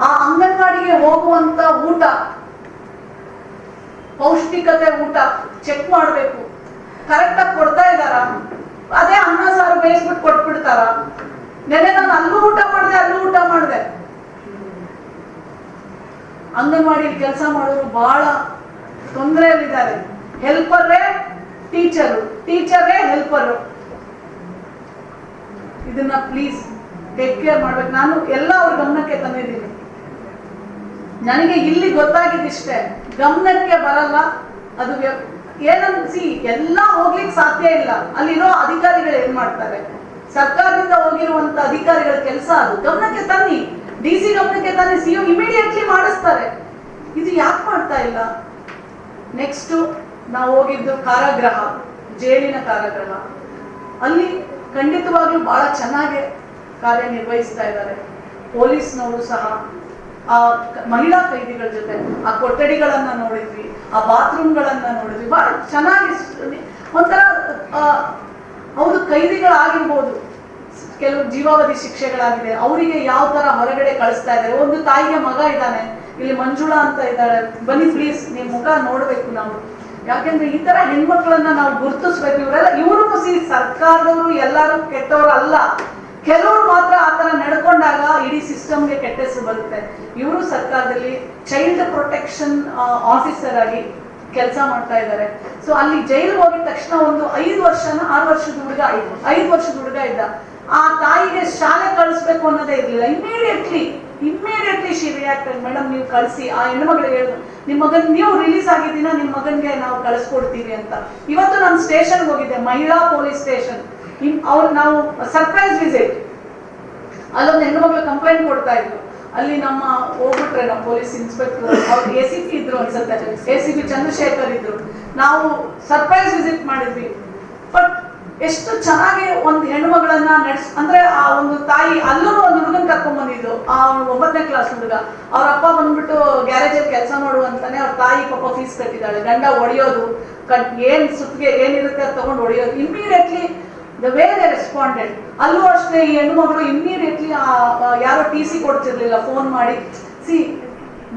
ಆ ಅಂಗನವಾಡಿಗೆ ಹೋಗುವಂತ ಊಟ, ಪೌಷ್ಟಿಕತೆ ಊಟ ಚೆಕ್ ಮಾಡ್ಬೇಕು, ಕರೆಕ್ಟ್ ಆಗಿ ಕೊಡ್ತಾ ಇದ್ದಾರ? ಅದೇ ಅನ್ನ ಸಾರು ಬೇಯಿಸ್ಬಿಟ್ಟು ಕೊಟ್ಬಿಡ್ತಾರ? ನೆನ್ನೆ ನಾನು ಅಲ್ಲೂ ಊಟ ಮಾಡಿದೆ. ಅಂಗನವಾಡಿ ಕೆಲಸ ಮಾಡೋರು ಬಹಳ ತೊಂದರೆಯಲ್ಲಿದ್ದಾರೆ. ಹೆಲ್ಪರೇ ಟೀಚರೇ ಹೆಲ್ಪರು. ಇದನ್ನ ಪ್ಲೀಸ್ ಟೇಕ್ ಕೇರ್ ಮಾಡ್ಬೇಕು. ನಾನು ಎಲ್ಲ ಅವ್ರ ಗಮನಕ್ಕೆ ತಂದಿದ್ದೀನಿ. ನನಗೆ ಇಲ್ಲಿ ಗೊತ್ತಾಗಿದ್ದಿಷ್ಟೇ, ಗಮನಕ್ಕೆ ಬರಲ್ಲ ಅದು. ಏನನ್ಸಿ ಎಲ್ಲ ಹೋಗ್ಲಿಕ್ಕೆ ಸಾಧ್ಯ ಇಲ್ಲ. ಅಲ್ಲಿರೋ ಅಧಿಕಾರಿಗಳು ಏನ್ ಮಾಡ್ತಾರೆ? ಸರ್ಕಾರದಿಂದ ಹೋಗಿರುವಂತ ಅಧಿಕಾರಿಗಳ ಕೆಲಸ ಅದು. ಗಮನಕ್ಕೆ ತನ್ನಿ, DC ಗಮನಕ್ಕೆ ತನ್ನಿ, CEO ಇಮಿಡಿಯೇಟ್ಲಿ ಮಾಡಿಸ್ತಾರೆ. ಇದು ಯಾಕೆ ಮಾಡ್ತಾ ಇಲ್ಲ? ನೆಕ್ಸ್ಟ್ ನಾವು ಹೋಗಿದ್ದು ಕಾರಾಗೃಹ, ಜೈಲಿನ ಕಾರಾಗೃಹ. ಅಲ್ಲಿ ಖಂಡಿತವಾಗ್ಲೂ ಬಹಳ ಚೆನ್ನಾಗಿ ಕಾರ್ಯನಿರ್ವಹಿಸ್ತಾ ಇದ್ದಾರೆ ಪೊಲೀಸ್ನವರು ಸಹ. ಆ ಮಹಿಳಾ ಕೈದಿಗಳ ಜೊತೆ ಆ ಕೊಠಡಿಗಳನ್ನ ನೋಡಿದ್ವಿ, ಆ ಬಾತ್ರೂಮ್ಗಳನ್ನ ನೋಡಿದ್ವಿ, ಬಹಳ ಚೆನ್ನಾಗಿ. ಒಂಥರ ಹೌದು, ಕೈದಿಗಳಾಗಿರ್ಬೋದು, ಕೆಲವು ಜೀವಾವಧಿ ಶಿಕ್ಷೆಗಳಾಗಿದೆ, ಅವರಿಗೆ ಯಾವ ತರ ಹೊರಗಡೆ ಕಳಿಸ್ತಾ ಇದ್ದಾರೆ. ಒಂದು ತಾಯಿಗೆ ಮಗ ಇದ್ದಾನೆ, ಇಲ್ಲಿ ಮಂಜುಳಾ ಅಂತ ಇದ್ದಾಳೆ, ಬನ್ನಿ ಪ್ಲೀಸ್, ನಿಮ್ಮ ಮುಖ ನೋಡ್ಬೇಕು ನಾವು. ಯಾಕೆಂದ್ರೆ ಈ ತರ ಹೆಣ್ಮಕ್ಳನ್ನ ನಾವು ಗುರುತಿಸ್ಬೇಕು. ಇವರು ಸರ್ಕಾರದವರು ಎಲ್ಲರೂ ಕೆಟ್ಟವರು ಅಲ್ಲ, ಕೆಲವರು ಮಾತ್ರ ಆತರ ನಡ್ಕೊಂಡಾಗ ಇಡೀ ಸಿಸ್ಟಮ್ಗೆ ಕೆಟ್ಟ ಹೆಸರು ಬರುತ್ತೆ. ಇವರು ಸರ್ಕಾರದಲ್ಲಿ ಚೈಲ್ಡ್ ಪ್ರೊಟೆಕ್ಷನ್ ಆಫೀಸರ್ ಆಗಿ ಕೆಲಸ ಮಾಡ್ತಾ ಇದ್ದಾರೆ. ಸೊ ಅಲ್ಲಿ ಜೈಲಿಗೆ ಹೋಗಿದ ತಕ್ಷಣ ಒಂದು 5 ವರ್ಷದ ಹುಡುಗ 5 ವರ್ಷದ ಹುಡುಗ ಇದ್ದ. ಆ ತಾಯಿಗೆ ಶಾಲೆ ಕಳಿಸ್ಬೇಕು ಅನ್ನೋದೇ ಇರಲಿಲ್ಲ. ಇಮ್ಮಿಡಿಯೇಟ್ಲಿ ಶಿ ರಿಯಾಕ್ಟೆಡ್, ಮೇಡಮ್ ನೀವು ಕಳಿಸಿ. ಆ ಹೆಣ್ಮಗಳಿಗೆ ಹೇಳಿದ್ರು, ನಿಮ್ಮ ಮಗನ್ ನೀವು ರಿಲೀಸ್ ಆಗಿದ್ದೀನ, ನಿಮ್ಮ ಮಗನ್ಗೆ ನಾವು ಕಳಿಸ್ಕೊಡ್ತೀವಿ ಅಂತ. ಇವತ್ತು ನಾನು ಸ್ಟೇಷನ್ಗೆ ಹೋಗಿದ್ದೆ, ಮಹಿಳಾ ಪೊಲೀಸ್ ಸ್ಟೇಷನ್. ನಾವು ಸರ್ಪ್ರೈಸ್ ವಿಸಿಟ್, ಅಲ್ಲೊಂದು ಹೆಣ್ಮಕ್ಳು ಕಂಪ್ಲೇಂಟ್ ಕೊಡ್ತಾ ಇದ್ರು. ಅಲ್ಲಿ ನಮ್ಮ ಹೋಗ್ಬಿಟ್ರೆ ನಮ್ಮ ಪೊಲೀಸ್ ಇನ್ಸ್ಪೆಕ್ಟರ್, ಅವ್ರು ACP ಇದ್ರು ಅನ್ಸುತ್ತೆ, ACP ಚಂದ್ರಶೇಖರ್ ಇದ್ರು. ನಾವು ಸರ್ಪ್ರೈಸ್ ವಿಸಿಟ್ ಮಾಡಿದ್ವಿ. ಬಟ್ ಎಷ್ಟು ಚೆನ್ನಾಗಿ ಒಂದು ಹೆಣ್ಮಗಳನ್ನ ಅಂದ್ರೆ ಆ ಒಂದು ತಾಯಿ, ಅಲ್ಲೂ ಒಂದು ಹುಡುಗನ್ ಕರ್ಕೊಂಡ್ ಬಂದಿದ್ದು, ಆ 9ನೇ ಕ್ಲಾಸ್ ಹುಡುಗ. ಅವ್ರ ಅಪ್ಪ ಬಂದ್ಬಿಟ್ಟು ಗ್ಯಾರೇಜಲ್ಲಿ ಕೆಲಸ ಮಾಡುವಂತಾನೆ, ಅವ್ರ ತಾಯಿ ಪಾಪ ಫೀಸ್ ಕಟ್ಟಿದ್ದಾಳೆ. ಗಂಡ ಹೊಡೆಯೋದು, ಏನ್ ಸುತ್ತಿಗೆ ಏನಿರುತ್ತೆ ಅದು ತಗೊಂಡು ಹೊಡೆಯೋದು. Immediately the way they responded. ಅಲ್ಲೂ ಅಷ್ಟೇ ಈ ಹೆಣ್ಮಗಳು ಇಮಿಡಿಯೇಟ್ಲಿ ಯಾರೋ TC ಕೊಡ್ತಿರ್ಲಿಲ್ಲ, ಫೋನ್ ಮಾಡಿ.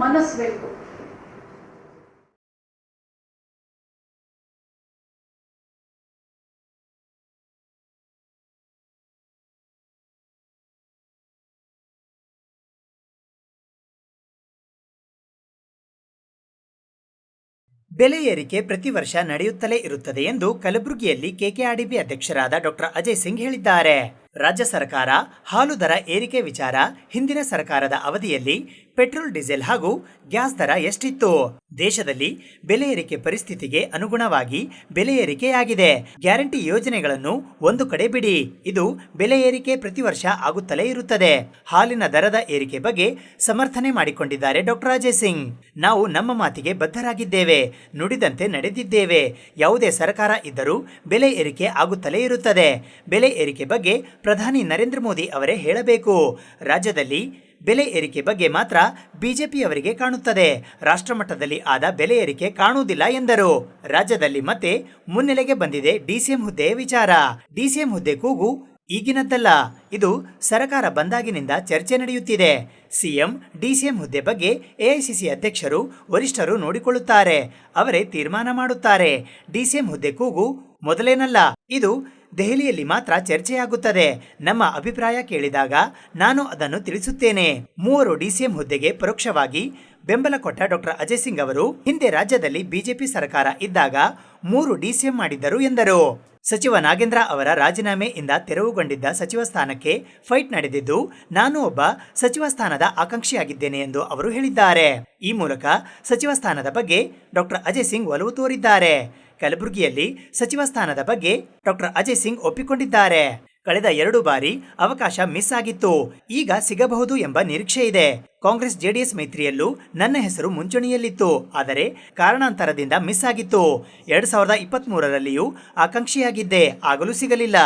ಮನಸ್ಬೇಕು. ಬೆಲೆ ಏರಿಕೆ ಪ್ರತಿ ವರ್ಷ ನಡೆಯುತ್ತಲೇ ಇರುತ್ತದೆ ಎಂದು ಕಲಬುರಗಿಯಲ್ಲಿ KKRDB ಅಧ್ಯಕ್ಷರಾದ ಡಾಕ್ಟರ್ ಅಜಯ್ ಸಿಂಗ್ ಹೇಳಿದ್ದಾರೆ. ರಾಜ್ಯ ಸರ್ಕಾರ ಹಾಲು ದರ ಏರಿಕೆ ವಿಚಾರ ಹಿಂದಿನ ಸರ್ಕಾರದ ಅವಧಿಯಲ್ಲಿ ಪೆಟ್ರೋಲ್, ಡೀಸೆಲ್ ಹಾಗೂ ಗ್ಯಾಸ್ ದರ ಎಷ್ಟಿತ್ತು? ದೇಶದಲ್ಲಿ ಬೆಲೆ ಏರಿಕೆ ಪರಿಸ್ಥಿತಿಗೆ ಅನುಗುಣವಾಗಿ ಬೆಲೆ ಏರಿಕೆಯಾಗಿದೆ. ಗ್ಯಾರಂಟಿ ಯೋಜನೆಗಳನ್ನು ಒಂದು ಕಡೆ ಬಿಡಿ, ಇದು ಬೆಲೆ ಏರಿಕೆ ಪ್ರತಿ ವರ್ಷ ಆಗುತ್ತಲೇ ಇರುತ್ತದೆ. ಹಾಲಿನ ದರದ ಏರಿಕೆ ಬಗ್ಗೆ ಸಮರ್ಥನೆ ಮಾಡಿಕೊಂಡಿದ್ದಾರೆ ಡಾಕ್ಟರ್ ಅಜಯ್ ಸಿಂಗ್. ನಾವು ನಮ್ಮ ಮಾತಿಗೆ ಬದ್ಧರಾಗಿದ್ದೇವೆ, ನುಡಿದಂತೆ ನಡೆದಿದ್ದೇವೆ. ಯಾವುದೇ ಸರ್ಕಾರ ಇದ್ದರೂ ಬೆಲೆ ಏರಿಕೆ ಆಗುತ್ತಲೇ ಇರುತ್ತದೆ. ಬೆಲೆ ಏರಿಕೆ ಬಗ್ಗೆ ಪ್ರಧಾನಿ ನರೇಂದ್ರ ಮೋದಿ ಅವರೇ ಹೇಳಬೇಕು. ರಾಜ್ಯದಲ್ಲಿ ಬೆಲೆ ಏರಿಕೆ ಬಗ್ಗೆ ಮಾತ್ರ ಬಿಜೆಪಿಯವರಿಗೆ ಕಾಣುತ್ತದೆ, ರಾಷ್ಟ್ರಮಟ್ಟದಲ್ಲಿ ಆದ ಬೆಲೆ ಏರಿಕೆ ಕಾಣುವುದಿಲ್ಲ ಎಂದರು. ರಾಜ್ಯದಲ್ಲಿ ಮತ್ತೆ ಮುನ್ನೆಲೆಗೆ ಬಂದಿದೆ DCM ಹುದ್ದೆ ವಿಚಾರ. DCM ಹುದ್ದೆ ಕೂಗು ಈಗಿನದ್ದಲ್ಲ, ಇದು ಸರ್ಕಾರ ಬಂದಾಗಿನಿಂದ ಚರ್ಚೆ ನಡೆಯುತ್ತಿದೆ. CM DCM ಹುದ್ದೆ ಬಗ್ಗೆ AICC ಅಧ್ಯಕ್ಷರು, ವರಿಷ್ಠರು ನೋಡಿಕೊಳ್ಳುತ್ತಾರೆ, ಅವರೇ ತೀರ್ಮಾನ ಮಾಡುತ್ತಾರೆ. DCM ಹುದ್ದೆ ಕೂಗು ಮೊದಲೇನಲ್ಲ, ಇದು ದೆಹಲಿಯಲ್ಲಿ ಮಾತ್ರ ಚರ್ಚೆಯಾಗುತ್ತದೆ. ನಮ್ಮ ಅಭಿಪ್ರಾಯ ಕೇಳಿದಾಗ ನಾನು ಅದನ್ನು ತಿಳಿಸುತ್ತೇನೆ. 3 DCM ಹುದ್ದೆಗೆ ಪರೋಕ್ಷವಾಗಿ ಬೆಂಬಲ ಕೊಟ್ಟ ಡಾಕ್ಟರ್ ಅಜಯ್ ಸಿಂಗ್ ಅವರು ಹಿಂದೆ ರಾಜ್ಯದಲ್ಲಿ ಬಿಜೆಪಿ ಸರ್ಕಾರ ಇದ್ದಾಗ 3 DCM ಮಾಡಿದ್ದರು ಎಂದರು. ಸಚಿವ ನಾಗೇಂದ್ರ ಅವರ ರಾಜೀನಾಮೆಯಿಂದ ತೆರವುಗೊಂಡಿದ್ದ ಸಚಿವ ಸ್ಥಾನಕ್ಕೆ ಫೈಟ್ ನಡೆದಿದ್ದು, ನಾನು ಒಬ್ಬ ಸಚಿವ ಸ್ಥಾನದ ಆಕಾಂಕ್ಷಿಯಾಗಿದ್ದೇನೆ ಎಂದು ಅವರು ಹೇಳಿದ್ದಾರೆ. ಈ ಮೂಲಕ ಸಚಿವ ಸ್ಥಾನದ ಬಗ್ಗೆ ಡಾಕ್ಟರ್ ಅಜಯ್ ಸಿಂಗ್ ಒಲವು ತೋರಿದ್ದಾರೆ. ಕಲಬುರಗಿಯಲ್ಲಿ ಸಚಿವ ಸ್ಥಾನದ ಬಗ್ಗೆ ಡಾಕ್ಟರ್ ಅಜಯ್ ಸಿಂಗ್ ಒಪ್ಪಿಕೊಂಡಿದ್ದಾರೆ. ಕಳೆದ 2 ಬಾರಿ ಅವಕಾಶ ಮಿಸ್ ಆಗಿತ್ತು, ಈಗ ಸಿಗಬಹುದು ಎಂಬ ನಿರೀಕ್ಷೆ ಇದೆ. ಕಾಂಗ್ರೆಸ್ JDS ಮೈತ್ರಿಯಲ್ಲೂ ನನ್ನ ಹೆಸರು ಮುಂಚೂಣಿಯಲ್ಲಿತ್ತು, ಆದರೆ ಕಾರಣಾಂತರದಿಂದ ಮಿಸ್ ಆಗಿತ್ತು. 2023ರಲ್ಲಿಯೂ ಆಕಾಂಕ್ಷಿಯಾಗಿದ್ದೆ, ಆಗಲೂ ಸಿಗಲಿಲ್ಲ.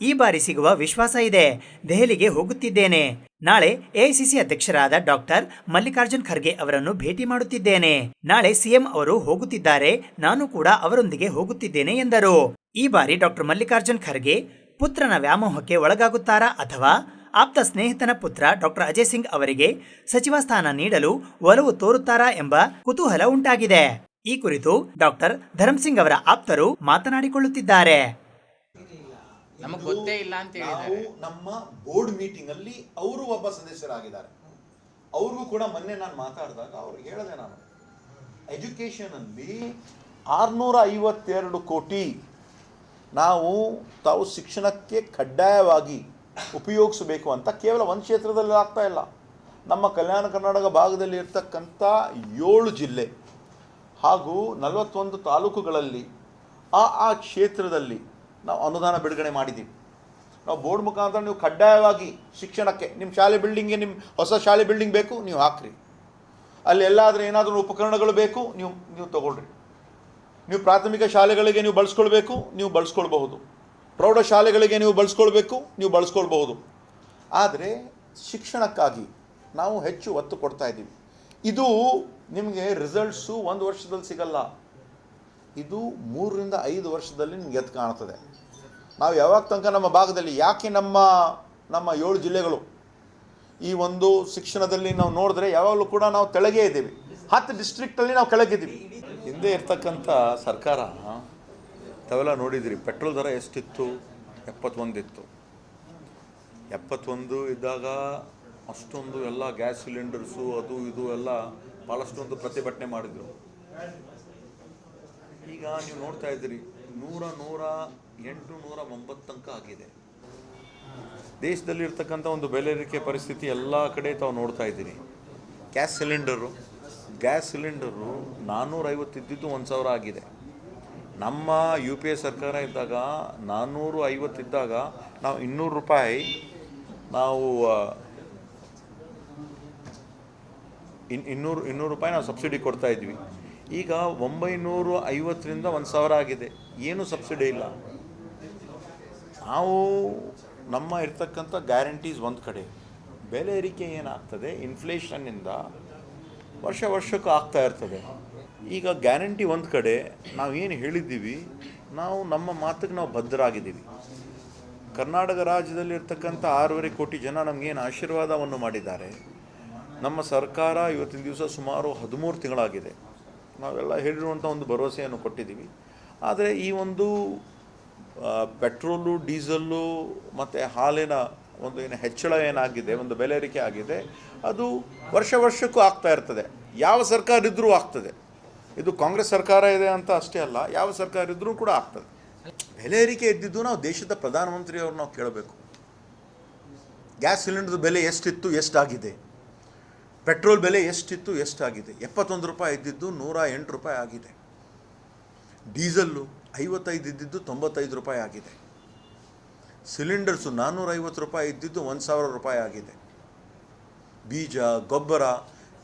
ಈ ಬಾರಿ ಸಿಗುವ ವಿಶ್ವಾಸ ಇದೆ. ದೆಹಲಿಗೆ ಹೋಗುತ್ತಿದ್ದೇನೆ. ನಾಳೆ AICC ಅಧ್ಯಕ್ಷರಾದ ಡಾಕ್ಟರ್ ಮಲ್ಲಿಕಾರ್ಜುನ್ ಖರ್ಗೆ ಅವರನ್ನು ಭೇಟಿ ಮಾಡುತ್ತಿದ್ದೇನೆ. ನಾಳೆ CM ಅವರು ಹೋಗುತ್ತಿದ್ದಾರೆ, ನಾನು ಕೂಡ ಅವರೊಂದಿಗೆ ಹೋಗುತ್ತಿದ್ದೇನೆ ಎಂದರು. ಈ ಬಾರಿ ಡಾಕ್ಟರ್ ಮಲ್ಲಿಕಾರ್ಜುನ್ ಖರ್ಗೆ ಪುತ್ರನ ವ್ಯಾಮೋಹಕ್ಕೆ ಒಳಗಾಗುತ್ತಾರಾ ಅಥವಾ ಆಪ್ತ ಸ್ನೇಹಿತನ ಪುತ್ರ ಡಾಕ್ಟರ್ ಅಜಯ್ ಸಿಂಗ್ ಅವರಿಗೆ ಸಚಿವ ಸ್ಥಾನ ನೀಡಲು ಒಲವು ತೋರುತ್ತಾರಾ ಎಂಬ ಕುತೂಹಲ ಉಂಟಾಗಿದೆ. ಈ ಕುರಿತು ಡಾಕ್ಟರ್ ಧರ್ಮಸಿಂಗ್ ಅವರ ಆಪ್ತರು ಮಾತನಾಡಿಕೊಳ್ಳುತ್ತಿದ್ದಾರೆ. ನಮಗೆ ಗೊತ್ತೇ ಇಲ್ಲ ಅಂತ ಹೇಳಿದ್ದಾರೆ. ನಮ್ಮ ಬೋರ್ಡ್ ಮೀಟಿಂಗ್ ಅಲ್ಲಿ ಅವರು ಒಬ್ಬ ಸದಸ್ಯರಾಗಿದ್ದಾರೆ. ಅವ್ರಿಗೂ ಕೂಡ ಮೊನ್ನೆ ನಾನು ಮಾತಾಡಿದಾಗ ಅವ್ರಿಗೆ ಹೇಳಿದೆ, ನಾನು ಎಜುಕೇಷನ್ ಅಲ್ಲಿ 652 ಕೋಟಿ ನಾವು ತಾವು ಶಿಕ್ಷಣಕ್ಕೆ ಕಡ್ಡಾಯವಾಗಿ ಉಪಯೋಗಿಸಬೇಕು ಅಂತ ಕೇವಲ ಒಂದು ಕ್ಷೇತ್ರದಲ್ಲಿ ಆಗ್ತಾ ಇಲ್ಲ. ನಮ್ಮ ಕಲ್ಯಾಣ ಕರ್ನಾಟಕ ಭಾಗದಲ್ಲಿ ಇರ್ತಕ್ಕಂಥ 7 ಜಿಲ್ಲೆ ಹಾಗೂ 41 ತಾಲೂಕುಗಳಲ್ಲಿ ಆ ಕ್ಷೇತ್ರದಲ್ಲಿ ನಾವು ಅನುದಾನ ಬಿಡುಗಡೆ ಮಾಡಿದ್ದೀವಿ. ನಾವು ಬೋರ್ಡ್ ಮುಖಾಂತರ ನೀವು ಕಡ್ಡಾಯವಾಗಿ ಶಿಕ್ಷಣಕ್ಕೆ ನಿಮ್ಮ ಶಾಲೆ ಬಿಲ್ಡಿಂಗ್ಗೆ, ನಿಮ್ಮ ಹೊಸ ಶಾಲೆ ಬಿಲ್ಡಿಂಗ್ ಬೇಕು ನೀವು ಹಾಕ್ರಿ, ಅಲ್ಲಿ ಎಲ್ಲಾದರೂ ಏನಾದರೂ ಉಪಕರಣಗಳು ಬೇಕು ನೀವು ತಗೊಳ್ರಿ. ನೀವು ಪ್ರಾಥಮಿಕ ಶಾಲೆಗಳಿಗೆ ನೀವು ಬಳಸ್ಕೊಳ್ಬೇಕು, ನೀವು ಬಳಸ್ಕೊಳ್ಬಹುದು. ಪ್ರೌಢಶಾಲೆಗಳಿಗೆ ನೀವು ನೀವು ಬಳಸ್ಕೊಳ್ಬಹುದು. ಆದರೆ ಶಿಕ್ಷಣಕ್ಕಾಗಿ ನಾವು ಹೆಚ್ಚು ಒತ್ತು ಕೊಡ್ತಾ ಇದ್ದೀವಿ. ಇದು ನಿಮಗೆ ರಿಸಲ್ಟ್ಸು 1 ವರ್ಷದಲ್ಲಿ ಸಿಗಲ್ಲ, ಇದು 3 ರಿಂದ 5 ವರ್ಷದಲ್ಲಿ ನಿಮ್ಗೆ ಎದ್ದು ಕಾಣ್ತದೆ. ನಾವು ಯಾವಾಗ ತನಕ ನಮ್ಮ ಭಾಗದಲ್ಲಿ, ಯಾಕೆ ನಮ್ಮ 7 ಜಿಲ್ಲೆಗಳು ಈ ಒಂದು ಶಿಕ್ಷಣದಲ್ಲಿ ನಾವು ನೋಡಿದ್ರೆ ಯಾವಾಗಲೂ ಕೂಡ ನಾವು ಕೆಳಗೆ ಇದ್ದೀವಿ. 10 ಡಿಸ್ಟ್ರಿಕ್ಟಲ್ಲಿ ನಾವು ಕೆಳಗಿದ್ದೀವಿ. ಹಿಂದೆ ಇರ್ತಕ್ಕಂಥ ಸರ್ಕಾರ ತಾವೆಲ್ಲ ನೋಡಿದಿರಿ, ಪೆಟ್ರೋಲ್ ದರ ಎಷ್ಟಿತ್ತು? 71 ಇತ್ತು. 71 ಇದ್ದಾಗ ಅಷ್ಟೊಂದು ಎಲ್ಲ ಗ್ಯಾಸ್ ಸಿಲಿಂಡರ್ಸು ಅದು ಇದು ಎಲ್ಲ ಭಾಳಷ್ಟೊಂದು ಪ್ರತಿಭಟನೆ ಮಾಡಿದರು. ಈಗ ನೀವು ನೋಡ್ತಾ ಇದ್ದೀರಿ 108, 109 ತನಕ ಆಗಿದೆ. ದೇಶದಲ್ಲಿ ಇರ್ತಕ್ಕಂಥ ಒಂದು ಬೆಲೆ ಏರಿಕೆ ಪರಿಸ್ಥಿತಿ ಎಲ್ಲ ಕಡೆ ತಾವು ನೋಡ್ತಾ ಇದ್ದೀರಿ. ಗ್ಯಾಸ್ ಸಿಲಿಂಡರು 450 ಇದ್ದಿದ್ದು 1000 ಆಗಿದೆ. ನಮ್ಮ UPA ಸರ್ಕಾರ ಇದ್ದಾಗ 450 ಇದ್ದಾಗ ನಾವು 200 ರೂಪಾಯಿ ನಾವು 200 ರೂಪಾಯಿ ನಾವು ಸಬ್ಸಿಡಿ ಕೊಡ್ತಾ ಇದ್ವಿ. ಈಗ 950ರಿಂದ 1000 ಆಗಿದೆ. ಏನು ಸಬ್ಸಿಡಿ ಇಲ್ಲ. ನಾವು ನಮ್ಮ ಇರ್ತಕ್ಕಂಥ ಗ್ಯಾರಂಟೀಸ್ ಒಂದು ಕಡೆ, ಬೆಲೆ ಏರಿಕೆ ಏನಾಗ್ತದೆ ಇನ್ಫ್ಲೇಷನ್ನಿಂದ ವರ್ಷಕ್ಕೂ ಆಗ್ತಾ ಇರ್ತದೆ. ಈಗ ಗ್ಯಾರಂಟಿ ಒಂದು ಕಡೆ, ನಾವು ಏನು ಹೇಳಿದ್ದೀವಿ ನಾವು ನಮ್ಮ ಮಾತಿಗೆ ನಾವು ಬದ್ಧರಾಗಿದ್ದೀವಿ. ಕರ್ನಾಟಕ ರಾಜ್ಯದಲ್ಲಿ ಇರ್ತಕ್ಕಂಥ 6.5 ಕೋಟಿ ಜನ ನಮಗೇನು ಆಶೀರ್ವಾದವನ್ನು ಮಾಡಿದ್ದಾರೆ. ನಮ್ಮ ಸರ್ಕಾರ ಇವತ್ತಿನ ದಿವಸ ಸುಮಾರು 13 ತಿಂಗಳಾಗಿದೆ. ನಾವೆಲ್ಲ ಹೇಳಿರುವಂಥ ಒಂದು ಭರವಸೆಯನ್ನು ಕೊಟ್ಟಿದ್ದೀವಿ. ಆದರೆ ಈ ಒಂದು ಪೆಟ್ರೋಲು, ಡೀಸಲ್ಲು ಮತ್ತು ಹಾಲಿನ ಒಂದು ಏನು ಹೆಚ್ಚಳ ಏನಾಗಿದೆ, ಒಂದು ಬೆಲೆ ಏರಿಕೆ ಆಗಿದೆ, ಅದು ವರ್ಷಕ್ಕೂ ಆಗ್ತಾ ಇರ್ತದೆ. ಯಾವ ಸರ್ಕಾರ ಇದ್ದರೂ ಆಗ್ತದೆ. ಇದು ಕಾಂಗ್ರೆಸ್ ಸರ್ಕಾರ ಇದೆ ಅಂತ ಅಷ್ಟೇ ಅಲ್ಲ, ಯಾವ ಸರ್ಕಾರ ಇದ್ದರೂ ಕೂಡ ಆಗ್ತದೆ. ಬೆಲೆ ಏರಿಕೆ ಇದ್ದಿದ್ದು ನಾವು ದೇಶದ ಪ್ರಧಾನಮಂತ್ರಿಯವ್ರು ನಾವು ಕೇಳಬೇಕು. ಗ್ಯಾಸ್ ಸಿಲಿಂಡರ್ ಬೆಲೆ ಎಷ್ಟಿತ್ತು, ಎಷ್ಟಾಗಿದೆ? ಪೆಟ್ರೋಲ್ ಬೆಲೆ ಎಷ್ಟಿತ್ತು, ಎಷ್ಟಾಗಿದೆ? 71 ರೂಪಾಯಿ ಇದ್ದಿದ್ದು 108 ರೂಪಾಯಿ ಆಗಿದೆ. ಡೀಸಲ್ಲು 55 ಇದ್ದಿದ್ದು 95 ರೂಪಾಯಿ ಆಗಿದೆ. ಸಿಲಿಂಡರ್ಸು 450 ರೂಪಾಯಿ ಇದ್ದಿದ್ದು 1000 ರೂಪಾಯಿ ಆಗಿದೆ. ಬೀಜ, ಗೊಬ್ಬರ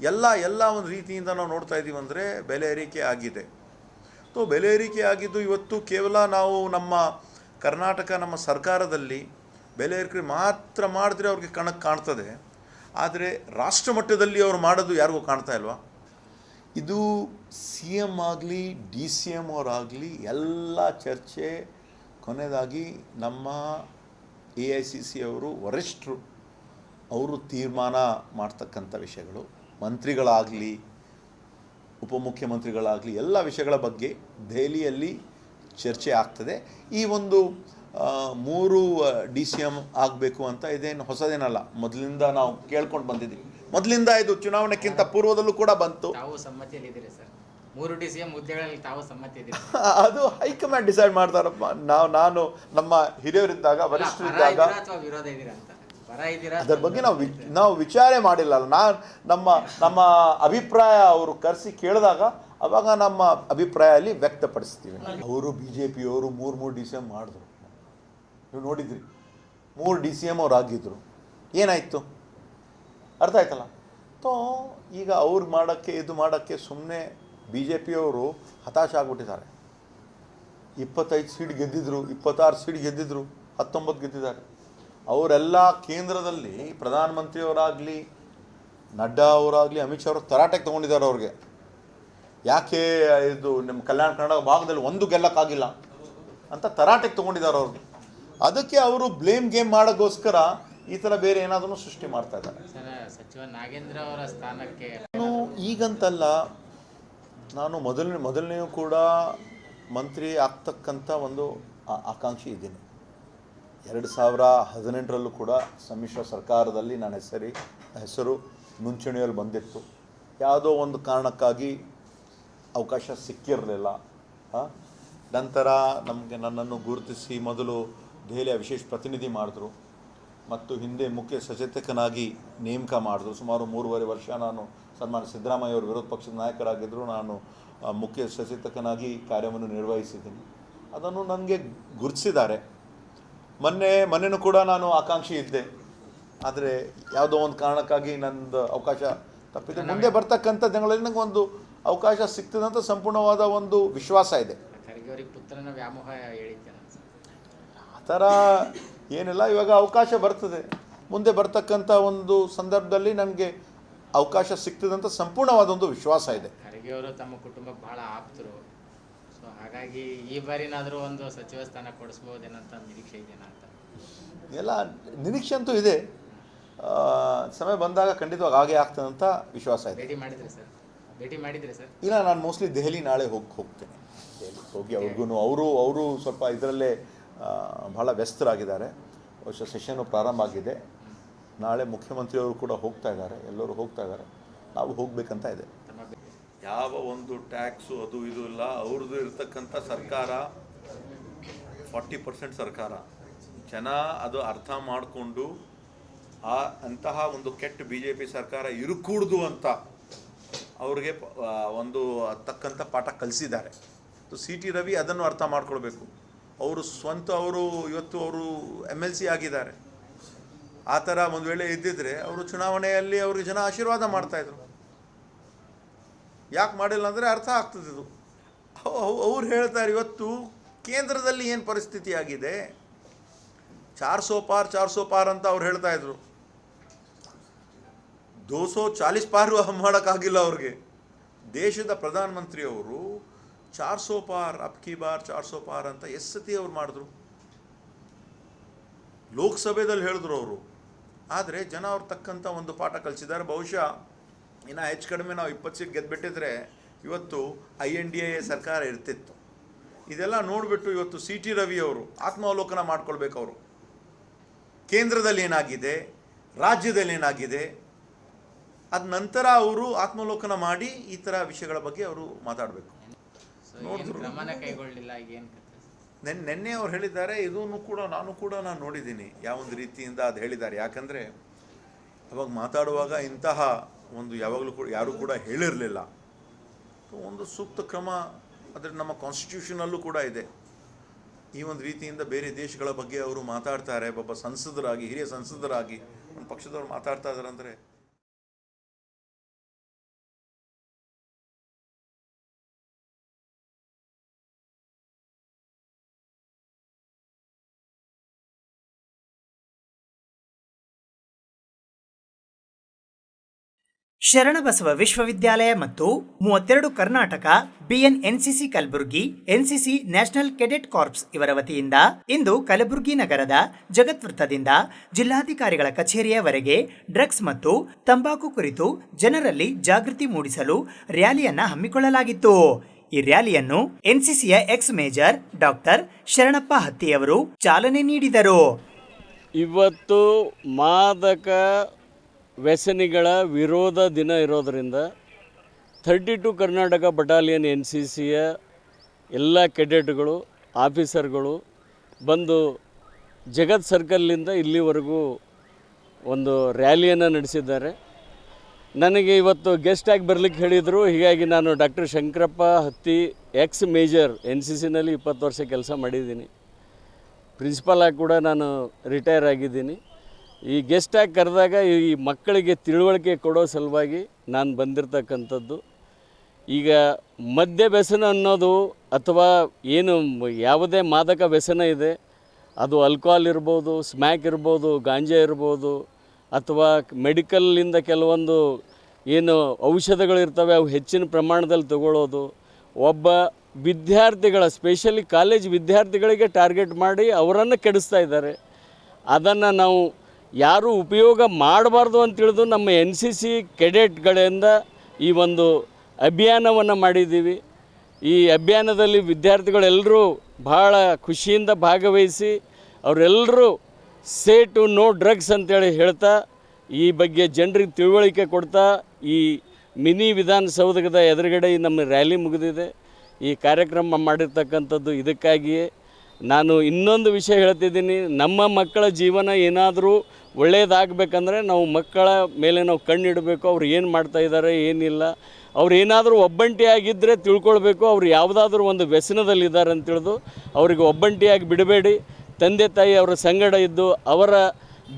ಎಲ್ಲ ಒಂದು ರೀತಿಯಿಂದ ನಾವು ನೋಡ್ತಾ ಇದ್ದೀವಿ ಅಂದರೆ ಬೆಲೆ ಏರಿಕೆ ಆಗಿದೆ. ಸೊ ಬೆಲೆ ಏರಿಕೆ ಆಗಿದ್ದು ಇವತ್ತು ಕೇವಲ ನಾವು ನಮ್ಮ ಕರ್ನಾಟಕ ನಮ್ಮ ಸರ್ಕಾರದಲ್ಲಿ ಬೆಲೆ ಏರಿಕೆ ಮಾತ್ರ ಮಾಡಿದ್ರೆ ಅವ್ರಿಗೆ ಕಣಕ್ಕೆ ಕಾಣ್ತದೆ. ಆದರೆ ರಾಷ್ಟ್ರ ಮಟ್ಟದಲ್ಲಿ ಅವರು ಮಾಡೋದು ಯಾರಿಗೂ ಕಾಣ್ತಾ ಇಲ್ವಾ? ಇದು CM ಆಗಲಿ DCM ಅವರಾಗಲಿ ಎಲ್ಲ ಚರ್ಚೆ ಕೊನೆಯದಾಗಿ ನಮ್ಮ AICC ಅವರು ವರಿಷ್ಠರು ಅವರು ತೀರ್ಮಾನ ಮಾಡ್ತಕ್ಕಂಥ ವಿಷಯಗಳು. ಮಂತ್ರಿಗಳಾಗಲಿ ಉಪಮುಖ್ಯಮಂತ್ರಿಗಳಾಗಲಿ ಎಲ್ಲ ವಿಷಯಗಳ ಬಗ್ಗೆ ದೆಹಲಿಯಲ್ಲಿ ಚರ್ಚೆ ಆಗ್ತದೆ. ಈ ಒಂದು 3 DCM ಆಗಬೇಕು ಅಂತ ಇದೇನು ಹೊಸದೇನಲ್ಲ, ಮೊದಲಿಂದ ನಾವು ಕೇಳ್ಕೊಂಡು ಬಂದಿದ್ದೀವಿ. ಮೊದಲಿಂದ ಇದು ಚುನಾವಣೆಕ್ಕಿಂತ ಪೂರ್ವದಲ್ಲೂ ಕೂಡ ಬಂತು. ತಾವು ಸಮ್ಮತಿಯಲ್ಲಿದ್ದೀರಿ ಸರ್? 3 DCM ಹುದ್ದೆಗಳಲ್ಲಿ ತಾವು ಸಮ್ಮತಿದ್ದೀರಿ? ಅದು ಹೈಕಮಾಂಡ್ ಡಿಸೈಡ್ ಮಾಡ್ತಾರಪ್ಪ. ನಾನು ನಮ್ಮ ಹಿರಿಯರಿದ್ದಾಗ, ವರಿಷ್ಠರಿದ್ದಾಗ ಅಥವಾ ವಿರೋಧ ಇದ್ದೀರಾ ಅಂತ? ಪರ ಇದ್ದೀರಾ? ಅದರ ಬಗ್ಗೆ ನಾವು ವಿಚಾರ ಮಾಡಿಲ್ಲ. ನಮ್ಮ ಅಭಿಪ್ರಾಯ ಅವರು ಕರೆಸಿ ಕೇಳಿದಾಗ ಅವಾಗ ನಮ್ಮ ಅಭಿಪ್ರಾಯ ಅಲ್ಲಿ ವ್ಯಕ್ತಪಡಿಸ್ತೀವಿ. ಅವರು BJP ಅವರು 3 DCM ಮಾಡಿದ್ರು. ನೀವು ನೋಡಿದ್ರಿ, 3 DCM ಅವ್ರು ಆಗಿದ್ರು. ಏನಾಯಿತು? ಅರ್ಥ ಆಯ್ತಲ್ಲ. ತೋ ಈಗ ಅವ್ರು ಮಾಡೋಕ್ಕೆ ಸುಮ್ಮನೆ BJP ಅವರು ಹತಾಶ ಆಗಿಬಿಟ್ಟಿದ್ದಾರೆ. 25 ಸೀಟ್ ಗೆದ್ದಿದ್ರು, 26 ಸೀಟ್ ಗೆದ್ದಿದ್ರು, 19 ಗೆದ್ದಿದ್ದಾರೆ. ಅವರೆಲ್ಲ ಕೇಂದ್ರದಲ್ಲಿ ಪ್ರಧಾನಮಂತ್ರಿಯವರಾಗಲಿ, ನಡ್ಡಾ ಅವರಾಗಲಿ, ಅಮಿತ್ ಶಾ ಅವರು ತರಾಟೆಗೆ ತೊಗೊಂಡಿದ್ದಾರೆ. ಅವ್ರಿಗೆ ಯಾಕೆ ಇದು ನಿಮ್ಮ ಕಲ್ಯಾಣ ಕರ್ನಾಟಕ ಭಾಗದಲ್ಲಿ ಒಂದು ಗೆಲ್ಲಕ್ಕಾಗಿಲ್ಲ ಅಂತ ತರಾಟೆಗೆ ತೊಗೊಂಡಿದ್ದಾರೆ ಅವ್ರಿಗೆ. ಅದಕ್ಕೆ ಅವರು ಬ್ಲೇಮ್ ಗೇಮ್ ಮಾಡೋಕ್ಕೋಸ್ಕರ ಈ ಥರ ಬೇರೆ ಏನಾದರೂ ಸೃಷ್ಟಿ ಮಾಡ್ತಾ ಇದ್ದಾರೆ. ಸಚಿವ ನಾಗೇಂದ್ರ ಅವರ ಸ್ಥಾನಕ್ಕೆ ನಾನು ಈಗಂತಲ್ಲ, ನಾನು ಮೊದಲನೆಯೂ ಕೂಡ ಮಂತ್ರಿ ಆಗ್ತಕ್ಕಂಥ ಒಂದು ಆಕಾಂಕ್ಷಿ ಇದ್ದೀನಿ. 2018ರಲ್ಲೂ ಕೂಡ ಸಮ್ಮಿಶ್ರ ಸರ್ಕಾರದಲ್ಲಿ ನನ್ನ ಹೆಸರು ಮುಂಚೂಣಿಯಲ್ಲಿ ಬಂದಿತ್ತು. ಯಾವುದೋ ಒಂದು ಕಾರಣಕ್ಕಾಗಿ ಅವಕಾಶ ಸಿಕ್ಕಿರಲಿಲ್ಲ. ನಂತರ ನನ್ನನ್ನು ಗುರುತಿಸಿ ಮೊದಲು ದೆಹಲಿಯ ವಿಶೇಷ ಪ್ರತಿನಿಧಿ ಮಾಡಿದ್ರು ಮತ್ತು ಹಿಂದೆ ಮುಖ್ಯ ಸಚೇತಕನಾಗಿ ನೇಮಕ ಮಾಡಿದ್ರು. ಸುಮಾರು 3.5 ವರ್ಷ ನಾನು ಸನ್ಮಾನ್ಯ ಸಿದ್ದರಾಮಯ್ಯ ಅವರು ವಿರೋಧ ಪಕ್ಷದ ನಾಯಕರಾಗಿದ್ದರು. ನಾನು ಮುಖ್ಯ ಸಚೇತಕನಾಗಿ ಕಾರ್ಯವನ್ನು ನಿರ್ವಹಿಸಿದ್ದೀನಿ. ಅದನ್ನು ನನಗೆ ಗುರುತಿಸಿದ್ದಾರೆ. ಮೊನ್ನೆನೂ ಕೂಡ ನಾನು ಆಕಾಂಕ್ಷಿ ಇದ್ದೆ. ಆದರೆ ಯಾವುದೋ ಒಂದು ಕಾರಣಕ್ಕಾಗಿ ನನ್ನದು ಅವಕಾಶ ತಪ್ಪಿದೆ. ಮುಂದೆ ಬರ್ತಕ್ಕಂಥ ದಿನಗಳಲ್ಲಿ ನನಗೆ ಒಂದು ಅವಕಾಶ ಸಿಗ್ತದಂತ ಸಂಪೂರ್ಣವಾದ ಒಂದು ವಿಶ್ವಾಸ ಇದೆ. ಖರ್ಗೆ ಅವರಿಗೆ ಪುತ್ರನ ವ್ಯಾಮೋಹ ಹೇಳಿದ್ದೆ ಆ ಥರ ಏನಿಲ್ಲ. ಇವಾಗ ಅವಕಾಶ ಬರ್ತದೆ. ಮುಂದೆ ಬರ್ತಕ್ಕಂಥ ಒಂದು ಸಂದರ್ಭದಲ್ಲಿ ನನಗೆ ಅವಕಾಶ ಸಿಗ್ತದಂತ ಸಂಪೂರ್ಣವಾದ ಒಂದು ವಿಶ್ವಾಸ ಇದೆ. ಖರ್ಗೆ ಅವರು ತಮ್ಮ ಕುಟುಂಬಕ್ಕೆ ಬಹಳ ಆಪ್ತರು. ಸೊ ಹಾಗಾಗಿ ಈ ಬಾರಿನಾದರೂ ಒಂದು ಸಚಿವ ಸ್ಥಾನ ಕೊಡಿಸ್ಬೋದೇನಂತ ನಿರೀಕ್ಷೆ ಇದೆಯಾ ಅಂತ? ಎಲ್ಲ ನಿರೀಕ್ಷೆ ಅಂತೂ ಇದೆ. ಸಮಯ ಬಂದಾಗ ಖಂಡಿತವಾಗಿ ಹಾಗೆ ಆಗ್ತದೆ ಅಂತ ವಿಶ್ವಾಸ ಇದೆ. ಭೇಟಿ ಮಾಡಿದ್ರಿ ಸರ್? ಇಲ್ಲ, ನಾನು ಮೋಸ್ಟ್ಲಿ ದೆಹಲಿ ನಾಳೆ ಹೋಗ್ತೇನೆ. ದೆಹಲಿ ಹೋಗಿ ಅವರು ಸ್ವಲ್ಪ ಇದರಲ್ಲೇ ಬಹಳ ವ್ಯಸ್ತರಾಗಿದ್ದಾರೆ. ಬಹುಶಃ ಸೆಷನ್ನು ಪ್ರಾರಂಭ ಆಗಿದೆ. ನಾಳೆ ಮುಖ್ಯಮಂತ್ರಿಯವರು ಕೂಡ ಹೋಗ್ತಾ ಇದ್ದಾರೆ, ಎಲ್ಲರೂ ಹೋಗ್ತಾ ಇದ್ದಾರೆ, ನಾವು ಹೋಗಬೇಕಂತ ಇದೆ. ಯಾವ ಒಂದು ಟ್ಯಾಕ್ಸು ಅದು ಇದು ಇಲ್ಲ, ಅವ್ರದ್ದು ಇರ್ತಕ್ಕಂಥ ಸರ್ಕಾರ 40% ಸರ್ಕಾರ. ಜನ ಅದು ಅರ್ಥ ಮಾಡಿಕೊಂಡು ಅಂತಹ ಒಂದು ಕೆಟ್ಟ BJP ಸರ್ಕಾರ ಇರುಕೂಡ್ದು ಅಂತ ಅವ್ರಿಗೆ ಒಂದು ತಕ್ಕಂಥ ಪಾಠ ಕಲಿಸಿದ್ದಾರೆ. CT ರವಿ ಅದನ್ನು ಅರ್ಥ ಮಾಡ್ಕೊಳ್ಬೇಕು. ಅವರು ಇವತ್ತು MLC ಆಗಿದ್ದಾರೆ. ಆ ಥರ ಒಂದು ವೇಳೆ ಇದ್ದಿದ್ರೆ ಅವರು ಚುನಾವಣೆಯಲ್ಲಿ ಅವ್ರಿಗೆ ಜನ ಆಶೀರ್ವಾದ ಮಾಡ್ತಾಯಿದ್ರು. ಯಾಕೆ ಮಾಡಿಲ್ಲ ಅಂದರೆ ಅರ್ಥ ಆಗ್ತದಿದು. ಅವ್ರು ಹೇಳ್ತಾರೆ ಇವತ್ತು ಕೇಂದ್ರದಲ್ಲಿ ಏನು ಪರಿಸ್ಥಿತಿ ಆಗಿದೆ, 400 ಪಾರ್ ಅಂತ ಅವ್ರು ಹೇಳ್ತಾಯಿದ್ರು. 240 ಪಾರು ಮಾಡೋಕ್ಕಾಗಿಲ್ಲ ಅವ್ರಿಗೆ. ದೇಶದ ಪ್ರಧಾನಮಂತ್ರಿಯವರು 400 ಪಾರ್ ಅಬ್ಕಿ ಬಾರ್ 400 ಪಾರ್ ಅಂತ ಎಷ್ಟು ಸತಿ ಅವ್ರು ಮಾಡಿದ್ರು, ಲೋಕಸಭೆಯಲ್ಲಿ ಹೇಳಿದ್ರು ಅವರು. ಆದರೆ ಜನ ಅವ್ರು ತಕ್ಕಂಥ ಒಂದು ಪಾಠ ಕಲಿಸಿದ್ದಾರೆ. ಬಹುಶಃ ಇನ್ನು ಹೆಚ್ಚು ಕಡಿಮೆ ನಾವು 20 ಸೀಟ್ ಗೆದ್ದುಬಿಟ್ಟಿದ್ರೆ ಇವತ್ತು INDA ಸರ್ಕಾರ ಇರ್ತಿತ್ತು. ಇದೆಲ್ಲ ನೋಡಿಬಿಟ್ಟು ಇವತ್ತು CT ರವಿ ಅವರು ಆತ್ಮಾವಲೋಕನ ಮಾಡ್ಕೊಳ್ಬೇಕು. ಅವರು ಕೇಂದ್ರದಲ್ಲಿ ಏನಾಗಿದೆ, ರಾಜ್ಯದಲ್ಲಿ ಏನಾಗಿದೆ, ಅದ ನಂತರ ಅವರು ಆತ್ಮಾವಲೋಕನ ಮಾಡಿ ಈ ಥರ ವಿಷಯಗಳ ಬಗ್ಗೆ ಅವರು ಮಾತಾಡಬೇಕು. ನಿನ್ನೆ ಅವ್ರು ಹೇಳಿದ್ದಾರೆ, ಇದನ್ನು ಕೂಡ ನಾನು ನೋಡಿದ್ದೀನಿ ಯಾವೊಂದು ರೀತಿಯಿಂದ ಅದು ಹೇಳಿದ್ದಾರೆ. ಯಾಕಂದರೆ ಅವಾಗ ಮಾತಾಡುವಾಗ ಇಂತಹ ಒಂದು ಯಾವಾಗಲೂ ಕೂಡ ಯಾರೂ ಕೂಡ ಹೇಳಿರಲಿಲ್ಲ. ಒಂದು ಸೂಕ್ತ ಕ್ರಮ ಅದರ ನಮ್ಮ ಕಾನ್ಸ್ಟಿಟ್ಯೂಷನಲ್ಲೂ ಕೂಡ ಇದೆ. ಈ ಒಂದು ರೀತಿಯಿಂದ ಬೇರೆ ದೇಶಗಳ ಬಗ್ಗೆ ಅವರು ಮಾತಾಡ್ತಾರೆ. ಒಬ್ಬ ಸಂಸದರಾಗಿ, ಹಿರಿಯ ಸಂಸದರಾಗಿ ಒಂದು ಪಕ್ಷದವ್ರು ಮಾತಾಡ್ತಾ ಇದ್ದಾರೆ ಅಂದರೆ ಶರಣಬಸವ ವಿಶ್ವವಿದ್ಯಾಲಯ ಮತ್ತು 32 Karnataka BNNCC Kalaburagi NCC national cadet corps ಇವರ ವತಿಯಿಂದ ಇಂದು ಕಲಬುರಗಿ ನಗರದ ಜಗತ್ ವೃತ್ತದಿಂದ ಜಿಲ್ಲಾಧಿಕಾರಿಗಳ ಕಚೇರಿಯವರೆಗೆ ಡ್ರಗ್ಸ್ ಮತ್ತು ತಂಬಾಕು ಕುರಿತು ಜನರಲ್ಲಿ ಜಾಗೃತಿ ಮೂಡಿಸಲು ರ್ಯಾಲಿಯನ್ನ ಹಮ್ಮಿಕೊಳ್ಳಲಾಗಿತ್ತು. ಈ ರ್ಯಾಲಿಯನ್ನು NCCಯ ಎಕ್ಸ್ ಮೇಜರ್ ಡಾಕ್ಟರ್ ಶರಣಪ್ಪ ಹತ್ತಿಯವರು ಚಾಲನೆ ನೀಡಿದರು. ಇವತ್ತು ಮಾದಕ ವ್ಯಸನಿಗಳ ವಿರೋಧ ದಿನ ಇರೋದರಿಂದ 32 ಕರ್ನಾಟಕ ಬಟಾಲಿಯನ್ NCCಯ ಎಲ್ಲ ಕೆಡೆಟ್ಗಳು, ಆಫೀಸರ್ಗಳು ಬಂದು ಜಗತ್ ಸರ್ಕಲ್ನಿಂದ ಇಲ್ಲಿವರೆಗೂ ಒಂದು ರ್ಯಾಲಿಯನ್ನು ನಡೆಸಿದ್ದಾರೆ. ನನಗೆ ಇವತ್ತು ಗೆಸ್ಟ್ ಆಗಿ ಬರಲಿಕ್ಕೆ ಹೇಳಿದರು. ಹೀಗಾಗಿ ನಾನು ಡಾಕ್ಟರ್ ಶಂಕರಪ್ಪ ಹತ್ತಿ ಎಕ್ಸ್ ಮೇಜರ್ NCCನಲ್ಲಿ 20 ವರ್ಷ ಕೆಲಸ ಮಾಡಿದ್ದೀನಿ. ಪ್ರಿನ್ಸಿಪಾಲ್ ಆಗಿ ಕೂಡ ನಾನು ರಿಟೈರ್ ಆಗಿದ್ದೀನಿ. ಈ ಗೆಸ್ಟಾಗಿ ಕರೆದಾಗ ಈ ಮಕ್ಕಳಿಗೆ ತಿಳುವಳಿಕೆ ಕೊಡೋ ಸಲುವಾಗಿ ನಾನು ಬಂದಿರತಕ್ಕಂಥದ್ದು. ಈಗ ಮದ್ಯ ವ್ಯಸನ ಅನ್ನೋದು ಅಥವಾ ಏನು ಯಾವುದೇ ಮಾದಕ ವ್ಯಸನ ಇದೆ, ಅದು ಆಲ್ಕೋಹಾಲ್ ಇರ್ಬೋದು, ಸ್ಮ್ಯಾಕ್ ಇರ್ಬೋದು, ಗಾಂಜಾ ಇರ್ಬೋದು, ಅಥವಾ ಮೆಡಿಕಲ್ಲಿಂದ ಕೆಲವೊಂದು ಏನು ಔಷಧಗಳಿರ್ತವೆ ಅವು ಹೆಚ್ಚಿನ ಪ್ರಮಾಣದಲ್ಲಿ ತಗೊಳ್ಳೋದು, ಒಬ್ಬ ವಿದ್ಯಾರ್ಥಿಗಳ ಸ್ಪೆಷಲಿ ಕಾಲೇಜ್ ವಿದ್ಯಾರ್ಥಿಗಳಿಗೆ ಟಾರ್ಗೆಟ್ ಮಾಡಿ ಅವರನ್ನು ಕೆಡಿಸ್ತಾ ಇದ್ದಾರೆ. ಅದನ್ನು ನಾವು ಯಾರೂ ಉಪಯೋಗ ಮಾಡಬಾರ್ದು ಅಂತ ತಿಳಿದು ನಮ್ಮ NCC ಕೆಡೆಟ್ಗಳಿಂದ ಈ ಒಂದು ಅಭಿಯಾನವನ್ನು ಮಾಡಿದ್ದೀವಿ. ಈ ಅಭಿಯಾನದಲ್ಲಿ ವಿದ್ಯಾರ್ಥಿಗಳೆಲ್ಲರೂ ಭಾಳ ಖುಷಿಯಿಂದ ಭಾಗವಹಿಸಿ ಅವರೆಲ್ಲರೂ ಸೇ ಟು ನೋ ಡ್ರಗ್ಸ್ ಅಂತೇಳಿ ಹೇಳ್ತಾ ಈ ಬಗ್ಗೆ ಜನರಿಗೆ ತಿಳುವಳಿಕೆ ಕೊಡ್ತಾ ಈ ಮಿನಿ ವಿಧಾನಸೌಧದ ಎದುರುಗಡೆ ನಮ್ಮ ರ್ಯಾಲಿ ಮುಗಿದಿದೆ. ಈ ಕಾರ್ಯಕ್ರಮ ಮಾಡಿರ್ತಕ್ಕಂಥದ್ದು ಇದಕ್ಕಾಗಿಯೇ. ನಾನು ಇನ್ನೊಂದು ವಿಷಯ ಹೇಳ್ತಿದ್ದೀನಿ, ನಮ್ಮ ಮಕ್ಕಳ ಜೀವನ ಏನಾದರೂ ಒಳ್ಳೆಯದಾಗಬೇಕಂದ್ರೆ ನಾವು ಮಕ್ಕಳ ಮೇಲೆ ನಾವು ಕಣ್ಣಿಡಬೇಕು. ಅವ್ರು ಏನು ಮಾಡ್ತಾಯಿದ್ದಾರೆ ಏನಿಲ್ಲ, ಅವ್ರು ಏನಾದರೂ ಒಬ್ಬಂಟಿಯಾಗಿದ್ದರೆ ತಿಳ್ಕೊಳ್ಬೇಕು. ಅವ್ರು ಯಾವುದಾದ್ರೂ ಒಂದು ವ್ಯಸನದಲ್ಲಿದ್ದಾರೆ ಅಂತ ತಿಳಿದು ಅವ್ರಿಗೆ ಒಬ್ಬಂಟಿಯಾಗಿ ಬಿಡಬೇಡಿ. ತಂದೆ ತಾಯಿ ಅವರ ಸಂಗಡ ಇದ್ದು ಅವರ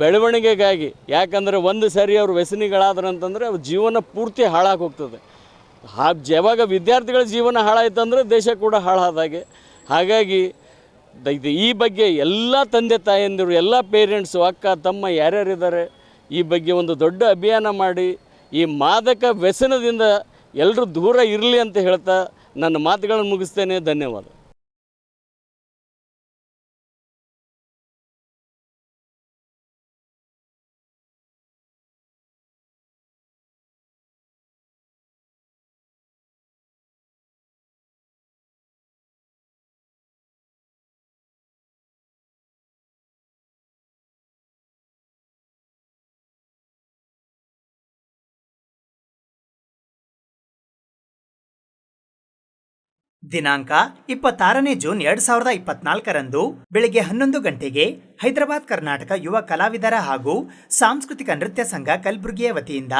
ಬೆಳವಣಿಗೆಗಾಗಿ, ಯಾಕಂದರೆ ಒಂದು ಸಾರಿ ಅವ್ರು ವ್ಯಸನಿಗಳಾದ್ರಂತಂದರೆ ಅವ್ರ ಜೀವನ ಪೂರ್ತಿ ಹಾಳಾಗಿ ಹೋಗ್ತದೆ. ಯಾವಾಗ ವಿದ್ಯಾರ್ಥಿಗಳ ಜೀವನ ಹಾಳಾಯ್ತಂದರೆ ದೇಶ ಕೂಡ ಹಾಳಾದಾಗೆ. ಹಾಗಾಗಿ ಈ ಬಗ್ಗೆ ಎಲ್ಲ ತಂದೆ ತಾಯಂದಿರು, ಎಲ್ಲ ಪೇರೆಂಟ್ಸು, ಅಕ್ಕ ತಮ್ಮ ಯಾರ್ಯಾರಿದ್ದಾರೆ ಈ ಬಗ್ಗೆ ಒಂದು ದೊಡ್ಡ ಅಭಿಯಾನ ಮಾಡಿ ಈ ಮಾದಕ ವ್ಯಸನದಿಂದ ಎಲ್ಲರೂ ದೂರ ಇರಲಿ ಅಂತ ಹೇಳ್ತಾ ನನ್ನ ಮಾತುಗಳನ್ನು ಮುಗಿಸ್ತೇನೆ. ಧನ್ಯವಾದ. ದಿನಾಂಕ 26ನೇ ಜೂನ್ 2024ರಂದು ಬೆಳಗ್ಗೆ 11 ಗಂಟೆಗೆ ಹೈದರಾಬಾದ್ ಕರ್ನಾಟಕ ಯುವ ಕಲಾವಿದರ ಹಾಗೂ ಸಾಂಸ್ಕೃತಿಕ ನೃತ್ಯ ಸಂಘ ಕಲಬುರಗಿಯ ವತಿಯಿಂದ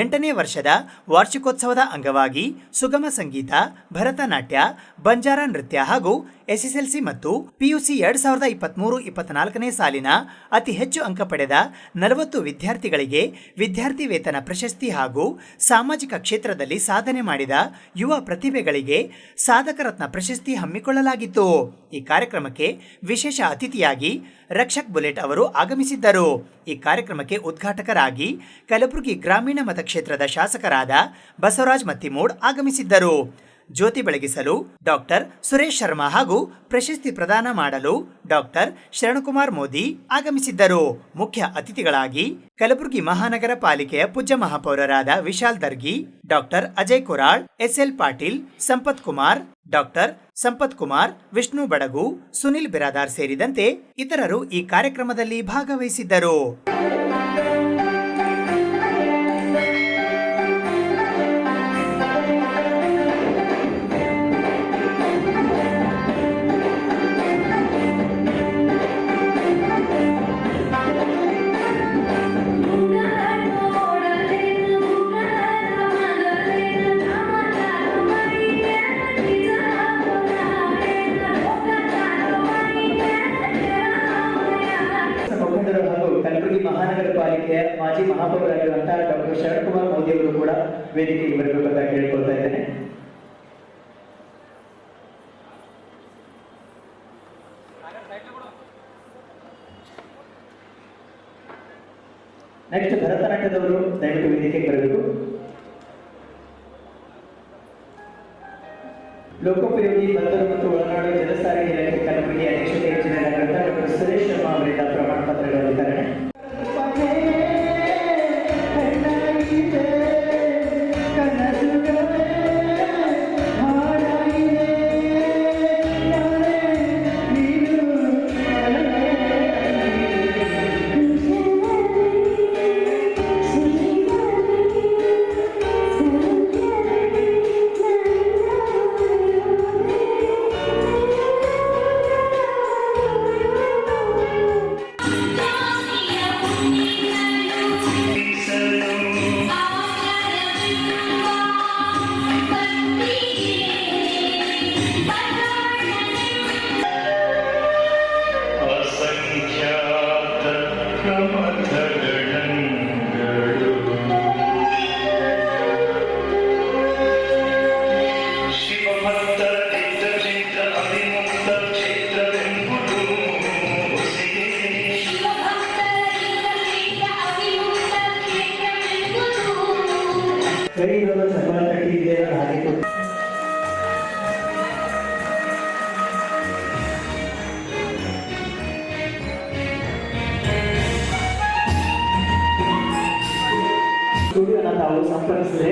8ನೇ ವರ್ಷದ ವಾರ್ಷಿಕೋತ್ಸವದ ಅಂಗವಾಗಿ ಸುಗಮ ಸಂಗೀತ, ಭರತನಾಟ್ಯ, ಬಂಜಾರ ನೃತ್ಯ ಹಾಗೂ ಎಸ್ಎಸ್ಎಲ್ಸಿ ಮತ್ತು ಪಿಯುಸಿ 2023-24ನೇ ಸಾಲಿನ ಅತಿ ಹೆಚ್ಚು ಅಂಕ ಪಡೆದ 40 ವಿದ್ಯಾರ್ಥಿಗಳಿಗೆ ವಿದ್ಯಾರ್ಥಿ ವೇತನ ಪ್ರಶಸ್ತಿ ಹಾಗೂ ಸಾಮಾಜಿಕ ಕ್ಷೇತ್ರದಲ್ಲಿ ಸಾಧನೆ ಮಾಡಿದ ಯುವ ಪ್ರತಿಭೆಗಳಿಗೆ ಸಾಧಕ ರತ್ನ ಪ್ರಶಸ್ತಿ ಹಮ್ಮಿಕೊಳ್ಳಲಾಗಿತ್ತು. ಈ ಕಾರ್ಯಕ್ರಮಕ್ಕೆ ವಿಶೇಷ ಅತಿಥಿಯಾಗಿ ರಕ್ಷಕ್ ಬುಲೆಟ್ ಅವರು ಆಗಮಿಸಿದ್ದರು. ಈ ಕಾರ್ಯಕ್ರಮಕ್ಕೆ ಉದ್ಘಾಟಕರಾಗಿ ಕಲಬುರಗಿ ಗ್ರಾಮೀಣ ಮತಕ್ಷೇತ್ರದ ಶಾಸಕರಾದ ಬಸವರಾಜ್ ಮತ್ತಿಮೂಡ್ ಆಗಮಿಸಿದ್ದರು. ಜ್ಯೋತಿ ಬೆಳಗಿಸಲು ಡಾಕ್ಟರ್ ಸುರೇಶ್ ಶರ್ಮಾ ಹಾಗೂ ಪ್ರಶಸ್ತಿ ಪ್ರದಾನ ಮಾಡಲು ಡಾಕ್ಟರ್ ಶರಣಕುಮಾರ್ ಮೋದಿ ಆಗಮಿಸಿದ್ದರು. ಮುಖ್ಯ ಅತಿಥಿಗಳಾಗಿ ಕಲಬುರಗಿ ಮಹಾನಗರ ಪಾಲಿಕೆಯ ಪೂಜ್ಯ ಮಹಾಪೌರರಾದ ವಿಶಾಲ್ ದರ್ಗಿ, ಡಾಕ್ಟರ್ ಅಜಯ್ ಕುರಾಳ್, ಎಸ್ಎಲ್ ಪಾಟೀಲ್, ಸಂಪತ್ ಕುಮಾರ್, ವಿಷ್ಣು ಬಡಗು, ಸುನಿಲ್ ಬಿರಾದಾರ್ ಸೇರಿದಂತೆ ಇತರರು ಈ ಕಾರ್ಯಕ್ರಮದಲ್ಲಿ ಭಾಗವಹಿಸಿದ್ದರು. ಕಲಬುರಗಿ ಮಹಾನಗರ ಪಾಲಿಕೆಯ ಮಾಜಿ ಮಹಾಪೌರರಾಗಿರುವಂತಹ ಡಾಕ್ಟರ್ ಶರಣಕುಮಾರ್ ಮೋದಿ ಅವರು ಕೂಡ ವೇದಿಕೆಗೆ ಬರಬೇಕಂತ ಕೇಳ್ಕೊಳ್ತಾ ಇದ್ದೇನೆ. ನೆಕ್ಸ್ಟ್ ಭರತನಾಟ್ಯದವರು ದಯವಿಟ್ಟು ವೇದಿಕೆಗೆ ಬರಬೇಕು. ಲೋಕೋಪಯೋಗಿ ಬಂದರು ಮತ್ತು ಒಳನಾಡು ಜಲಸಾರಿಗೆ ಇಲಾಖೆ ಕಲಬುರಗಿ ಅಧ್ಯಕ್ಷತೆ ಹೆಚ್ಚಿನರಾಗಿರುವಂಥ ಡಾಕ್ಟರ್ ಸುರೇಶ್ ಶರ್ಮಾ ಅವರಿಂದ ಪ್ರಮಾಣ ಪತ್ರಗಳ ವಿತರಣೆ. ಸ್ಟುಡಿಯೋನ ತಾವು ಸಂಪರ್ಕಿಸಿದರೆ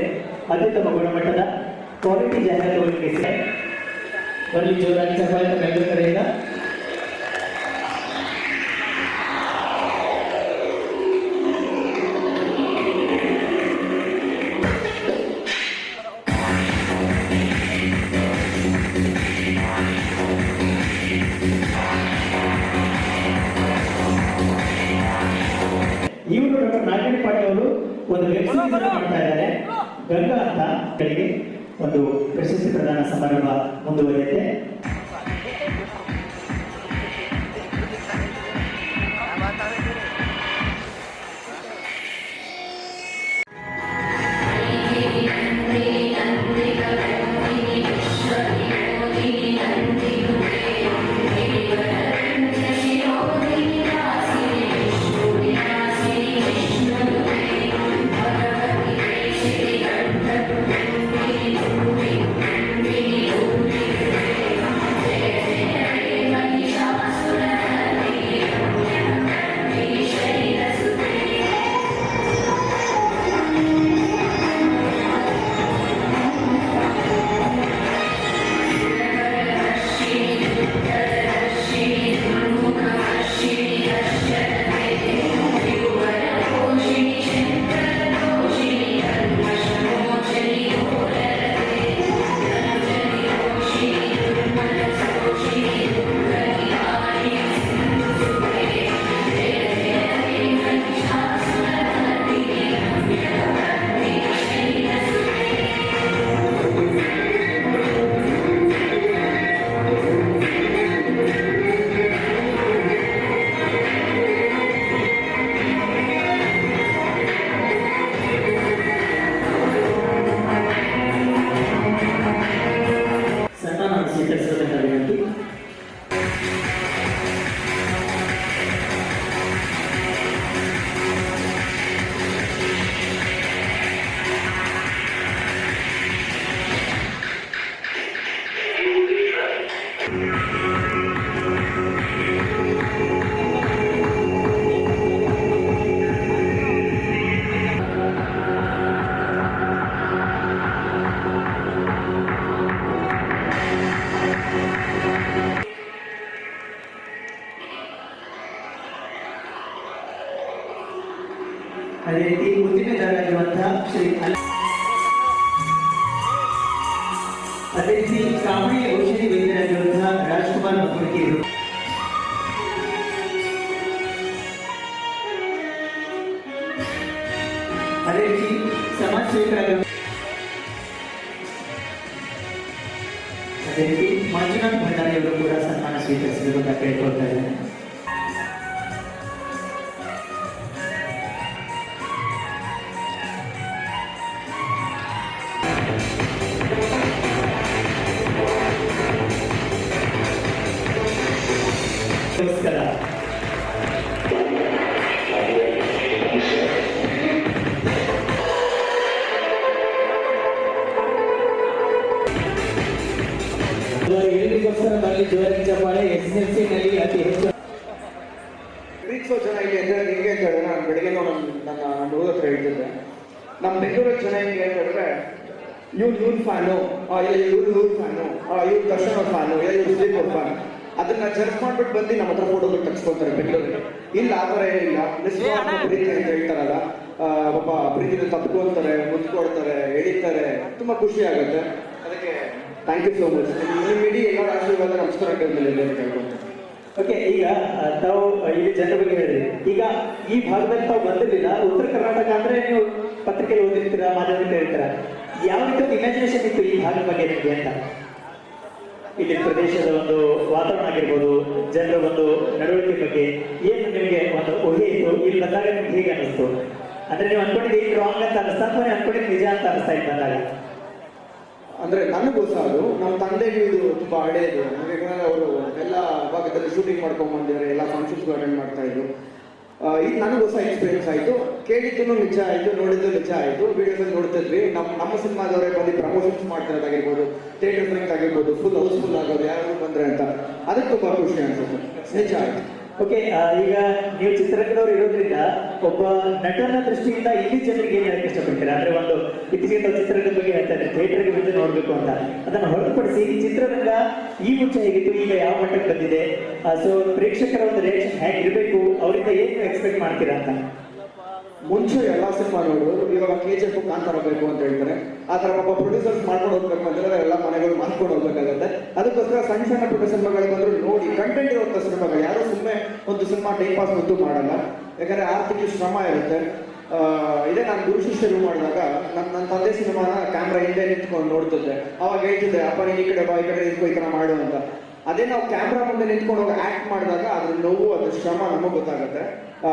ಅತ್ಯುತ್ತಮ ಗುಣಮಟ್ಟದ ಕ್ವಾಲಿಟಿ ಜಾಹೀರಾತು ಒದಗಿಸಿದೆ. ಒಂದು ಜೋರಾಗಿ ಚಪ್ಪಾಳೆ ತಮ್ಮ ಕಡೆಯಿಂದ. ಇವರು ಡಾಕ್ಟರ್ ನಾಗೇಂದ್ರ ಪಾಟೀಲ್ ಅವರು ಒಂದು ವೆಬ್ ಸೀರೀಸ್ ಮಾಡ್ತಾ ಇದ್ದಾರೆ. ಗಂಗಾ ಅಂತ ಗಳಿಗೆ ಒಂದು ಪ್ರಶಸ್ತಿ ಪ್ರದಾನ ಸಮಾರಂಭ ಮುಂದುವರಿಯುತ್ತೆ. ಸನ್ಮಾನ ಸ್ವೀಕರಿಸಬೇಕಾದ ವಿನಂತಿ. ಅದೇ ರೀತಿ ಉದ್ದಿಮೆದಾರರಾಗಿರುವಂತಹ ಅದೇ ರೀತಿ ಕಾವಡಿ ಔಷಧಿ ವೈದ್ಯರಾಗಿರುವಂತಹ ರಾಜ್ಕುಮಾರ್ ಮಕ್ಕಳಿಗೆರು, ಅದೇ ರೀತಿ ಸಮಾಜ ಸೇವಕರಾಗಿರುವ ಅದೇ ರೀತಿ ಮಂಜುನಾಥ್ ಭಂಡಾರಿಯವರು ಕೂಡ ಸನ್ಮಾನ ಸ್ವೀಕರಿಸಬೇಕು ಅಂತ ಕೇಳ್ಕೊಳ್ತಾ ಇದ್ದೇನೆ. ನಮಸ್ಕಾರ. ಹೇಳಿಗೋಸ್ಕರ ಬರಲಿ ಜೋರಾಗಿ ಚಪ್ಪಾಳೆ. SSLC ನಲ್ಲಿ ಅತಿ ಹೆಚ್ಚು ಪ್ರೀತಿಸೋ ಜನ ಇಲ್ಲಿ ಅಂದ್ರೆ ಹೆಂಗೆ ಅಂತ ಹೇಳಿದ್ರೆ, ನಾನು ಬೆಳಿಗ್ಗೆ ನನ್ನ ಹುಡುಗ ಹತ್ರ ಹೇಳ್ತಿದ್ದೆ, ನಮ್ಮ ಬೆಂಗಳೂರಲ್ಲಿ ಜನ ಹೆಂಗೆ ಅಂತ ಹೇಳಿದ್ರೆ, ಇವ್ರು ಫ್ಯಾನು, ಇವ್ರು ಫ್ಯಾನು, ಇವ್ರು ದರ್ಶನ್ ಅವ್ರ ಫ್ಯಾನು, ಇವ್ರು ಸುದೀಪ್ ಅವ್ರ ಫ್ಯಾನ್, ಅದನ್ನ ಜರ್ಸ್ ಮಾಡ್ಬಿಟ್ಟು ಬಂದು ನಮ್ಮ ಹತ್ರ ಫೋಟೋಗಳು ತೆಗೆಸ್ಕೊತಾರೆ ಬೆಂಗಳೂರಲ್ಲಿ. ಇಲ್ಲ ಆ ಥರ ಏನಿಲ್ಲ, ನಿಸ್ವಾರ್ಥ ಪ್ರೀತಿ ಅಂತ ಹೇಳ್ತಾರಲ್ಲ, ಪಾಪ ಪ್ರೀತಿನ ತಪ್ಪಿಕೊಳ್ತಾರೆ, ಮುಚ್ಕೊಡ್ತಾರೆ, ಎಳಿತಾರೆ, ತುಂಬಾ ಖುಷಿ ಆಗುತ್ತೆ. ಅದಕ್ಕೆ ಥ್ಯಾಂಕ್ ಯು ಸೋ ಮಚ್. ನಿಮ್ಮ ಇಡೀ ಎಲ್ಲರ ಆಶೀರ್ವಾದ ನಮಸ್ಕಾರ ಕೇಳ್ಕೊಂಡು. ಓಕೆ, ಈಗ ತಾವು ಇಲ್ಲಿ ಜನರ ಬಗ್ಗೆ ಹೇಳಿದ್ರಿ. ಈಗ ಈ ಭಾಗದಲ್ಲಿ ತಾವು ಬಂದಿರಲಿಲ್ಲ. ಉತ್ತರ ಕರ್ನಾಟಕ ಅಂದ್ರೆ ನೀವು ಪತ್ರಿಕೆಯಲ್ಲಿ ಓದಿರ್ತೀರಾ, ಮಾಧ್ಯಮದಲ್ಲಿ ಹೇಳ್ತೀರಾ. ಯಾವ ರೀತಿ ಇಮ್ಯಾಜಿನೇಷನ್ ಇತ್ತು ಈ ಭಾಗದ ಬಗ್ಗೆ ನಿಮಗೆ ಅಂತ? ಇಲ್ಲಿ ಪ್ರದೇಶದ ಒಂದು ವಾತಾವರಣ ಆಗಿರ್ಬೋದು, ಜನರ ಒಂದು ನಡವಳಿಕೆ ಬಗ್ಗೆ ಏನು ನಿಮಗೆ ಒಂದು ಊಹೆ ಇತ್ತು? ಇಲ್ಲಿ ಬಂದಾಗ ನಿಮ್ಗೆ ಹೇಗೆ ಅನಿಸ್ತು? ಅಂದ್ರೆ ನೀವು ಅನ್ಕೊಂಡಿದ್ದು ರಾಂಗ್ ಅಂತ ಅನಿಸ್ತಾ ಅಥವಾ ನೀವು ಅನ್ಕೊಂಡಿದ್ದು ನಿಜ ಅಂತ ಅನಿಸ್ತಾ ಇತ್ತು ಬಂದಾಗ? ಅಂದ್ರೆ ನನಗೂ ಸಹ ಅದು ನಮ್ಮ ತಂದೆಗೂ ಇದು ತುಂಬಾ ಹಳೆಯದು. ಯಾಕಂದ್ರೆ ಅವರು ಎಲ್ಲ ಭಾಗದಲ್ಲಿ ಶೂಟಿಂಗ್ ಮಾಡ್ಕೊಂಡ್ ಬಂದಿದ್ದಾರೆ, ಎಲ್ಲ ಫಂಕ್ಷನ್ಸ್ ಅಟೆಂಡ್ ಮಾಡ್ತಾ ಇದ್ರು. ಇದು ನನಗೂ ಸಹ ಎಕ್ಸ್ಪೀರಿಯನ್ಸ್ ಆಯಿತು. ಕೇಳಿದ್ದು ನಿಜ ಆಯಿತು, ನೋಡಿದ್ದು ನಿಜ ಆಯಿತು. ವಿಡಿಯೋದಲ್ಲಿ ನೋಡ್ತಿದ್ವಿ, ನಮ್ಮ ಸಿನಿಮಾದವರೇ ಬಂದು ಪ್ರಮೋಷನ್ಸ್ ಮಾಡ್ತಿರೋದಾಗಿರ್ಬೋದು, ಥಿಯೇಟರ್ ಫಿಲ್ಮ್ಸ್ ಆಗಿರ್ಬೋದು, ಫುಲ್ ಹೌಸ್ಫುಲ್ ಆಗೋದು, ಯಾರು ಬಂದ್ರೆ ಅಂತ, ಅದಕ್ಕೆ ತುಂಬಾ ಖುಷಿ ಅನ್ಸುತ್ತೆ. ನಿಜ ಆಯ್ತು. ಓಕೆ, ಈಗ ನೀವು ಚಿತ್ರರಂಗದವರು ಇರೋದ್ರಿಂದ ಒಬ್ಬ ನಟನ ದೃಷ್ಟಿಯಿಂದ ಇಲ್ಲಿ ಜನರಿಗೆ ಏನ್ ಹೇಳಕ್ಕೆ ಇಷ್ಟಪಡ್ತೀರಾ? ಅಂದ್ರೆ ಒಂದು ಇತ್ತೀಚೆಗೆ ಚಿತ್ರರಂಗದ ಬಗ್ಗೆ ಹೇಳ್ತಾರೆ, ಥಿಯೇಟರ್ಗೆ ಬಂದು ನೋಡ್ಬೇಕು ಅಂತ. ಅದನ್ನ ಹೊರತುಪಡಿಸಿ ಚಿತ್ರರಂಗ ಈ ಮುಂಚೆ ಹೇಗಿತ್ತು, ಈಗ ಯಾವ ಮಟ್ಟಕ್ಕೆ ಬಂದಿದೆ, ಸೊ ಪ್ರೇಕ್ಷಕರ ಒಂದು ರಿಯಾಕ್ಷನ್ ಹೇಗಿರ್ಬೇಕು, ಅವರಿಂದ ಏನು ಎಕ್ಸ್ಪೆಕ್ಟ್ ಮಾಡ್ತೀರಾ ಅಂತ? ಮುಂಚೆ ಎಲ್ಲ ಸಿನಿಮಾ ನೋಡೋರು ಇವಾಗ KGF ಕಾಂತಾರ ಬೇಕು ಅಂತ ಹೇಳ್ತಾರೆ. ಆ ಥರ ಪಾಪ ಪ್ರೊಡ್ಯೂಸರ್ಸ್ ಮಾಡ್ಕೊಂಡು ಹೋಗ್ಬೇಕು ಅಂತಂದ್ರೆ ಎಲ್ಲ ಮನೆಗಳು ಮಾಡ್ಕೊಂಡು ಹೋಗ್ಬೇಕಾಗತ್ತೆ. ಅದಕ್ಕೋಸ್ಕರ ಸಣ್ಣ ಸಣ್ಣ ಪುಟ್ಟ ಸಿನಿಮಾಗಳು ಬಂದ್ರು ನೋಡಿ, ಕಂಟೆಂಟ್ ಇರುವಂಥ ಸಿನಿಮಾಗಳು. ಯಾರು ಸುಮ್ಮನೆ ಒಂದು ಸಿನಿಮಾ ಟೈಮ್ ಪಾಸ್ ಅಂತೂ ಮಾಡಲ್ಲ, ಯಾಕಂದ್ರೆ ಆರ್ಥಿಕ ಶ್ರಮ ಇರುತ್ತೆ. ಇದೇ ನಾನು ಗುರು ಶಿಷ್ಯರು ಮಾಡಿದಾಗ ನನ್ನ ತಂದೆ ಸಿನಿಮಾನ ಕ್ಯಾಮ್ರಾ ಹಿಂದೆ ನಿಂತ್ಕೊಂಡು ನೋಡ್ತಿದ್ದೆ. ಅವಾಗ ಹೇಳ್ತಿದ್ದೆ, ಅಪ್ಪ ನೀನು ಈ ಕಡೆ ಬಾ, ಈ ಕಡೆ ನಿಂತ್ಕೊ, ಈ ಥರ ಮಾಡು ಅಂತ. ಅದೇ ನಾವು ಕ್ಯಾಮ್ರಾ ಮುಂದೆ ನಿಂತ್ಕೊಂಡು ಹೋಗಿ ಆಕ್ಟ್ ಮಾಡಿದಾಗ ಅದ್ರ ನೋವು, ಅದ್ರ ಶ್ರಮ ನಮಗೆ ಗೊತ್ತಾಗುತ್ತೆ.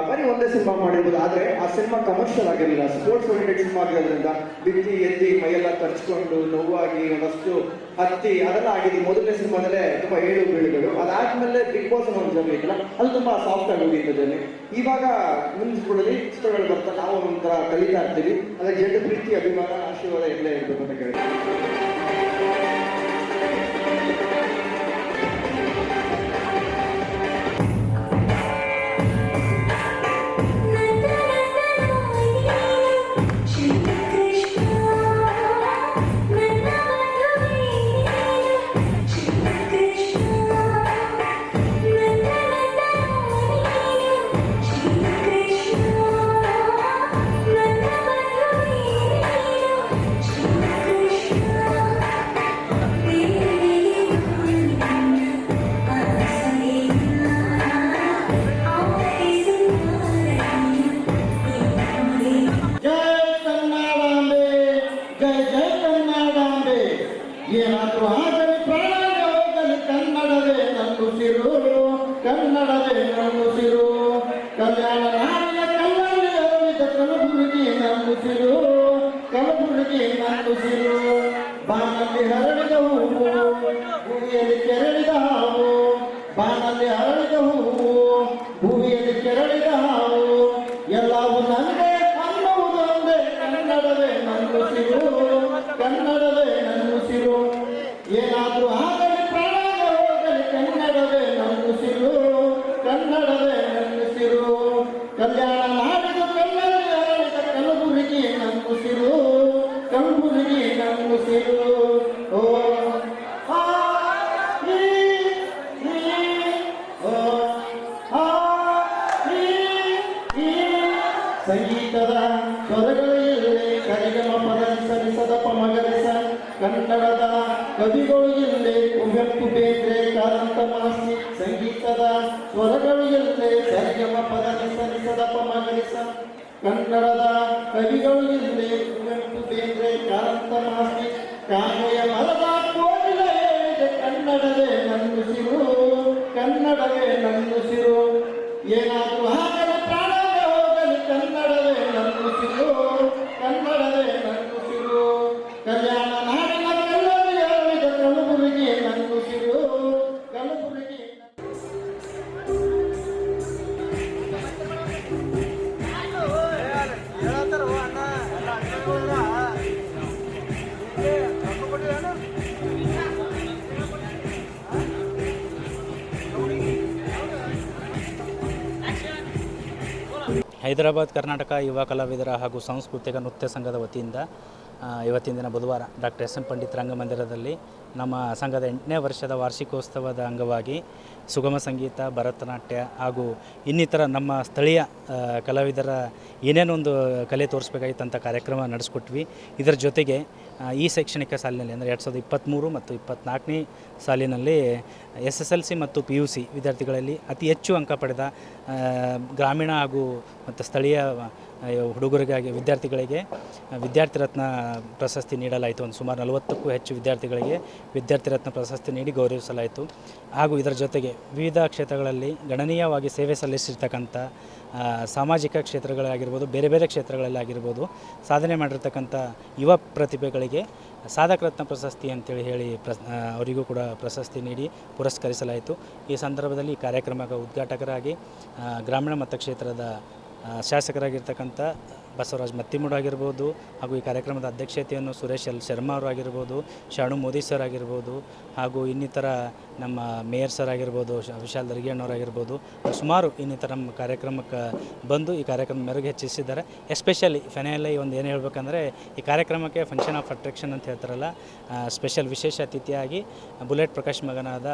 ಬರೀ ಒಂದೇ ಸಿನಿಮಾ ಮಾಡಿರ್ಬೋದು, ಆದರೆ ಆ ಸಿನಿಮಾ ಕಮರ್ಷಿಯಲ್ ಆಗಿರಲಿಲ್ಲ, ಸ್ಪೋರ್ಟ್ಸ್ ಓರಿಯೆಂಟೆಡ್ ಸಿನಿಮಾ ಆಗಿರೋದ್ರಿಂದ ಬಿತ್ತಿ ಎತ್ತಿ ಮೈಯೆಲ್ಲ ತರ್ಚ್ಕೊಂಡು ನೋವಾಗಿ ಒಂದಷ್ಟು ಹತ್ತಿ ಅದೆಲ್ಲ ಆಗಿದೆ. ಮೊದಲನೇ ಸಿನಿಮಾದಲ್ಲೇ ತುಂಬ ಏಳು ಬೀಳುಗಳು. ಅದಾದ್ಮೇಲೆ ಬಿಗ್ ಬಾಸ್ ಒಂದು ಜರ್ನಿ ಇತ್ತಲ್ಲ, ಅದು ತುಂಬ ಸಾಫ್ಟ್ ಆಗಿ ಹೋಗಿತ್ತು ಜರ್ನಿ. ಇವಾಗ ಮುಂದಿನ ಚಿತ್ರಗಳು ಬರ್ತಾ ನಾವು ಒಂಥರ ಕಲಿತಾ ಇರ್ತೀವಿ. ಅದಕ್ಕೆ ಜನರ ಪ್ರೀತಿ, ಅಭಿಮಾನ, ಆಶೀರ್ವಾದ ಎಲ್ಲ ಇರಬೇಕು ಅಂತ ಕೇಳಿ. ಭೂಮಿಯಲ್ಲಿ ಕೆರಳಿದ ಹಾವು, ಬಾನಲ್ಲಿ ಅರಳಿದ ಹೂವು, ಭೂಮಿಯಲ್ಲಿ ಕೆರಳಿದ ಹಾವು, ಎಲ್ಲವೂ ನನಗೆ ಅನ್ನುವುದು ಒಂದೇ, ಕನ್ನಡವೇ ನನ್ನುಸಿರು, ಕನ್ನಡವೇ ನನ್ನುಸಿರು. ಏನಾದ್ರೂ ಆಗಲಿ ಪ್ರಾಣ ಹೋಗಲಿ, ಕನ್ನಡವೇ ನನ್ನುಸಿರು, ಕನ್ನಡವೇ ನನ್ನುಸಿರು. ಕಲ್ಯಾಣ ನಾಡಿದು ಕಲ್ಲಲ್ಲಿ ಅರಳಿದ ಕಲಬುರಗಿ ನನ್ನುಸಿರು, ಕಲಬುರಗಿ ನನ್ನುಸಿರು. ಓ ಆ ಈ ಓ ಆ ಈ ಸಂಗೀತದ ಸ್ವರಗಳು ಇಲ್ಲೇ, ಕರಿಗಮ ಪದನಿಸದ ಪಮಗರಿಸ. ಕನ್ನಡದ ಕವಿಗಳು ಇಲ್ಲೇ, ಕುವೆಂಪು ಬೇಂದ್ರೆ ಕಾರಂತ ಮಾಸ್ತಿ. ಸಂಗೀತದ ಸ್ವರಗಳು ಇಲ್ಲೇ, ಸರಿಗಮ ಪದನಿಸದ ಪಮಗರಿಸ. ಕನ್ನಡದ ಕವಿಗಳು ಇಲ್ಲೇ, ಕುವೆಂಪು ಬೇಂದ್ರೆ ಕಾರಂತ ಮಾಸ್ತಿ. ಕಾಗೆಯ ಮರದ ಕೋಗಿಲ ಹೇಳಿದೆ, ಕನ್ನಡವೇ ನನ್ನುಸಿರು, ಕನ್ನಡವೇ ನನ್ನುಸಿರು. ಏನಾದರೂ ಆಗಲಿ ಪ್ರಾಣವೇ ಹೋಗಲಿ, ಕನ್ನಡವೇ ನನ್ನುಸಿರು, ಕನ್ನಡವೇ ನನ್ನುಸಿರು. ಕಲ್ಯಾಣ ನಾಡಿನ ಕಲ್ಲಲ್ಲಿ ಅರಳಿದ ಕಲಬುರಗಿ ನನ್ನುಸಿರು, ಕಲಬುರಗಿ. ಹೈದರಾಬಾದ್ ಕರ್ನಾಟಕ ಯುವ ಕಲಾವಿದರ ಹಾಗೂ ಸಾಂಸ್ಕೃತಿಕ ನೃತ್ಯ ಸಂಘದ ವತಿಯಿಂದ ಇವತ್ತಿನ ದಿನ ಬುಧವಾರ ಡಾಕ್ಟರ್ ಎಸ್ ಎಂ ಪಂಡಿತ್ ರಂಗಮಂದಿರದಲ್ಲಿ ನಮ್ಮ ಸಂಘದ 8ನೇ ವರ್ಷದ ವಾರ್ಷಿಕೋತ್ಸವದ ಅಂಗವಾಗಿ ಸುಗಮ ಸಂಗೀತ, ಭರತನಾಟ್ಯ ಹಾಗೂ ಇನ್ನಿತರ ನಮ್ಮ ಸ್ಥಳೀಯ ಕಲಾವಿದರ ಏನೇನೊಂದು ಕಲೆ ತೋರಿಸ್ಬೇಕಾಗಿತ್ತಂಥ ಕಾರ್ಯಕ್ರಮ ನಡೆಸ್ಕೊಟ್ವಿ. ಇದರ ಜೊತೆಗೆ ಈ ಶೈಕ್ಷಣಿಕ ಸಾಲಿನಲ್ಲಿ ಅಂದರೆ 2023 ಮತ್ತು 24ನೇ ಸಾಲಿನಲ್ಲಿ SSLC ಮತ್ತು PUC ವಿದ್ಯಾರ್ಥಿಗಳಲ್ಲಿ ಅತಿ ಹೆಚ್ಚು ಅಂಕ ಪಡೆದ ಗ್ರಾಮೀಣ ಹಾಗೂ ಮತ್ತು ಸ್ಥಳೀಯ ಹುಡುಗರಿಗಾಗಿ ವಿದ್ಯಾರ್ಥಿಗಳಿಗೆ ವಿದ್ಯಾರ್ಥಿ ರತ್ನ ಪ್ರಶಸ್ತಿ ನೀಡಲಾಯಿತು. ಒಂದು ಸುಮಾರು 40ಕ್ಕೂ ಹೆಚ್ಚು ವಿದ್ಯಾರ್ಥಿಗಳಿಗೆ ವಿದ್ಯಾರ್ಥಿ ರತ್ನ ಪ್ರಶಸ್ತಿ ನೀಡಿ ಗೌರವಿಸಲಾಯಿತು. ಹಾಗೂ ಇದರ ಜೊತೆಗೆ ವಿವಿಧ ಕ್ಷೇತ್ರಗಳಲ್ಲಿ ಗಣನೀಯವಾಗಿ ಸೇವೆ ಸಲ್ಲಿಸಿರ್ತಕ್ಕಂಥ ಸಾಮಾಜಿಕ ಕ್ಷೇತ್ರಗಳಾಗಿರ್ಬೋದು, ಬೇರೆ ಬೇರೆ ಕ್ಷೇತ್ರಗಳಲ್ಲಾಗಿರ್ಬೋದು ಸಾಧನೆ ಮಾಡಿರ್ತಕ್ಕಂಥ ಯುವ ಪ್ರತಿಭೆಗಳಿಗೆ ಸಾಧಕ ರತ್ನ ಪ್ರಶಸ್ತಿ ಅಂತೇಳಿ ಹೇಳಿ ಅವರಿಗೂ ಕೂಡ ಪ್ರಶಸ್ತಿ ನೀಡಿ ಪುರಸ್ಕರಿಸಲಾಯಿತು. ಈ ಸಂದರ್ಭದಲ್ಲಿ ಈ ಕಾರ್ಯಕ್ರಮದ ಉದ್ಘಾಟಕರಾಗಿ ಗ್ರಾಮೀಣ ಮತಕ್ಷೇತ್ರದ ಶಾಸಕರಾಗಿರ್ತಕ್ಕಂಥ ಬಸವರಾಜ್ ಮತ್ತಿಮೂಡ್ ಆಗಿರ್ಬೋದು, ಹಾಗೂ ಈ ಕಾರ್ಯಕ್ರಮದ ಅಧ್ಯಕ್ಷತೆಯನ್ನು ಸುರೇಶ್ ಎಲ್ ಶರ್ಮಾ ಅವರು ಆಗಿರ್ಬೋದು, ಶಾಣು ಮೋದಿ ಸರ್ ಆಗಿರ್ಬೋದು, ಹಾಗೂ ಇನ್ನಿತರ ನಮ್ಮ ಮೇಯರ್ ಸರ್ ಆಗಿರ್ಬೋದು, ವಿಶಾಲ್ ದರ್ಗಿಯಣ್ಣವರಾಗಿರ್ಬೋದು, ಸುಮಾರು ಇನ್ನಿತರ ನಮ್ಮ ಕಾರ್ಯಕ್ರಮಕ್ಕೆ ಬಂದು ಈ ಕಾರ್ಯಕ್ರಮ ಮೆರುಗು ಹೆಚ್ಚಿಸಿದ್ದಾರೆ. ಎಸ್ಪೆಷಲಿ ಫೈನಲಿ ಒಂದು ಏನು ಹೇಳ್ಬೇಕಂದ್ರೆ, ಈ ಕಾರ್ಯಕ್ರಮಕ್ಕೆ ಫಂಕ್ಷನ್ ಆಫ್ ಅಟ್ರಾಕ್ಷನ್ ಅಂತ ಹೇಳ್ತಾರಲ್ಲ, ಸ್ಪೆಷಲ್ ವಿಶೇಷ ಅತಿಥಿಯಾಗಿ ಬುಲೆಟ್ ಪ್ರಕಾಶ್ ಮಗನಾದ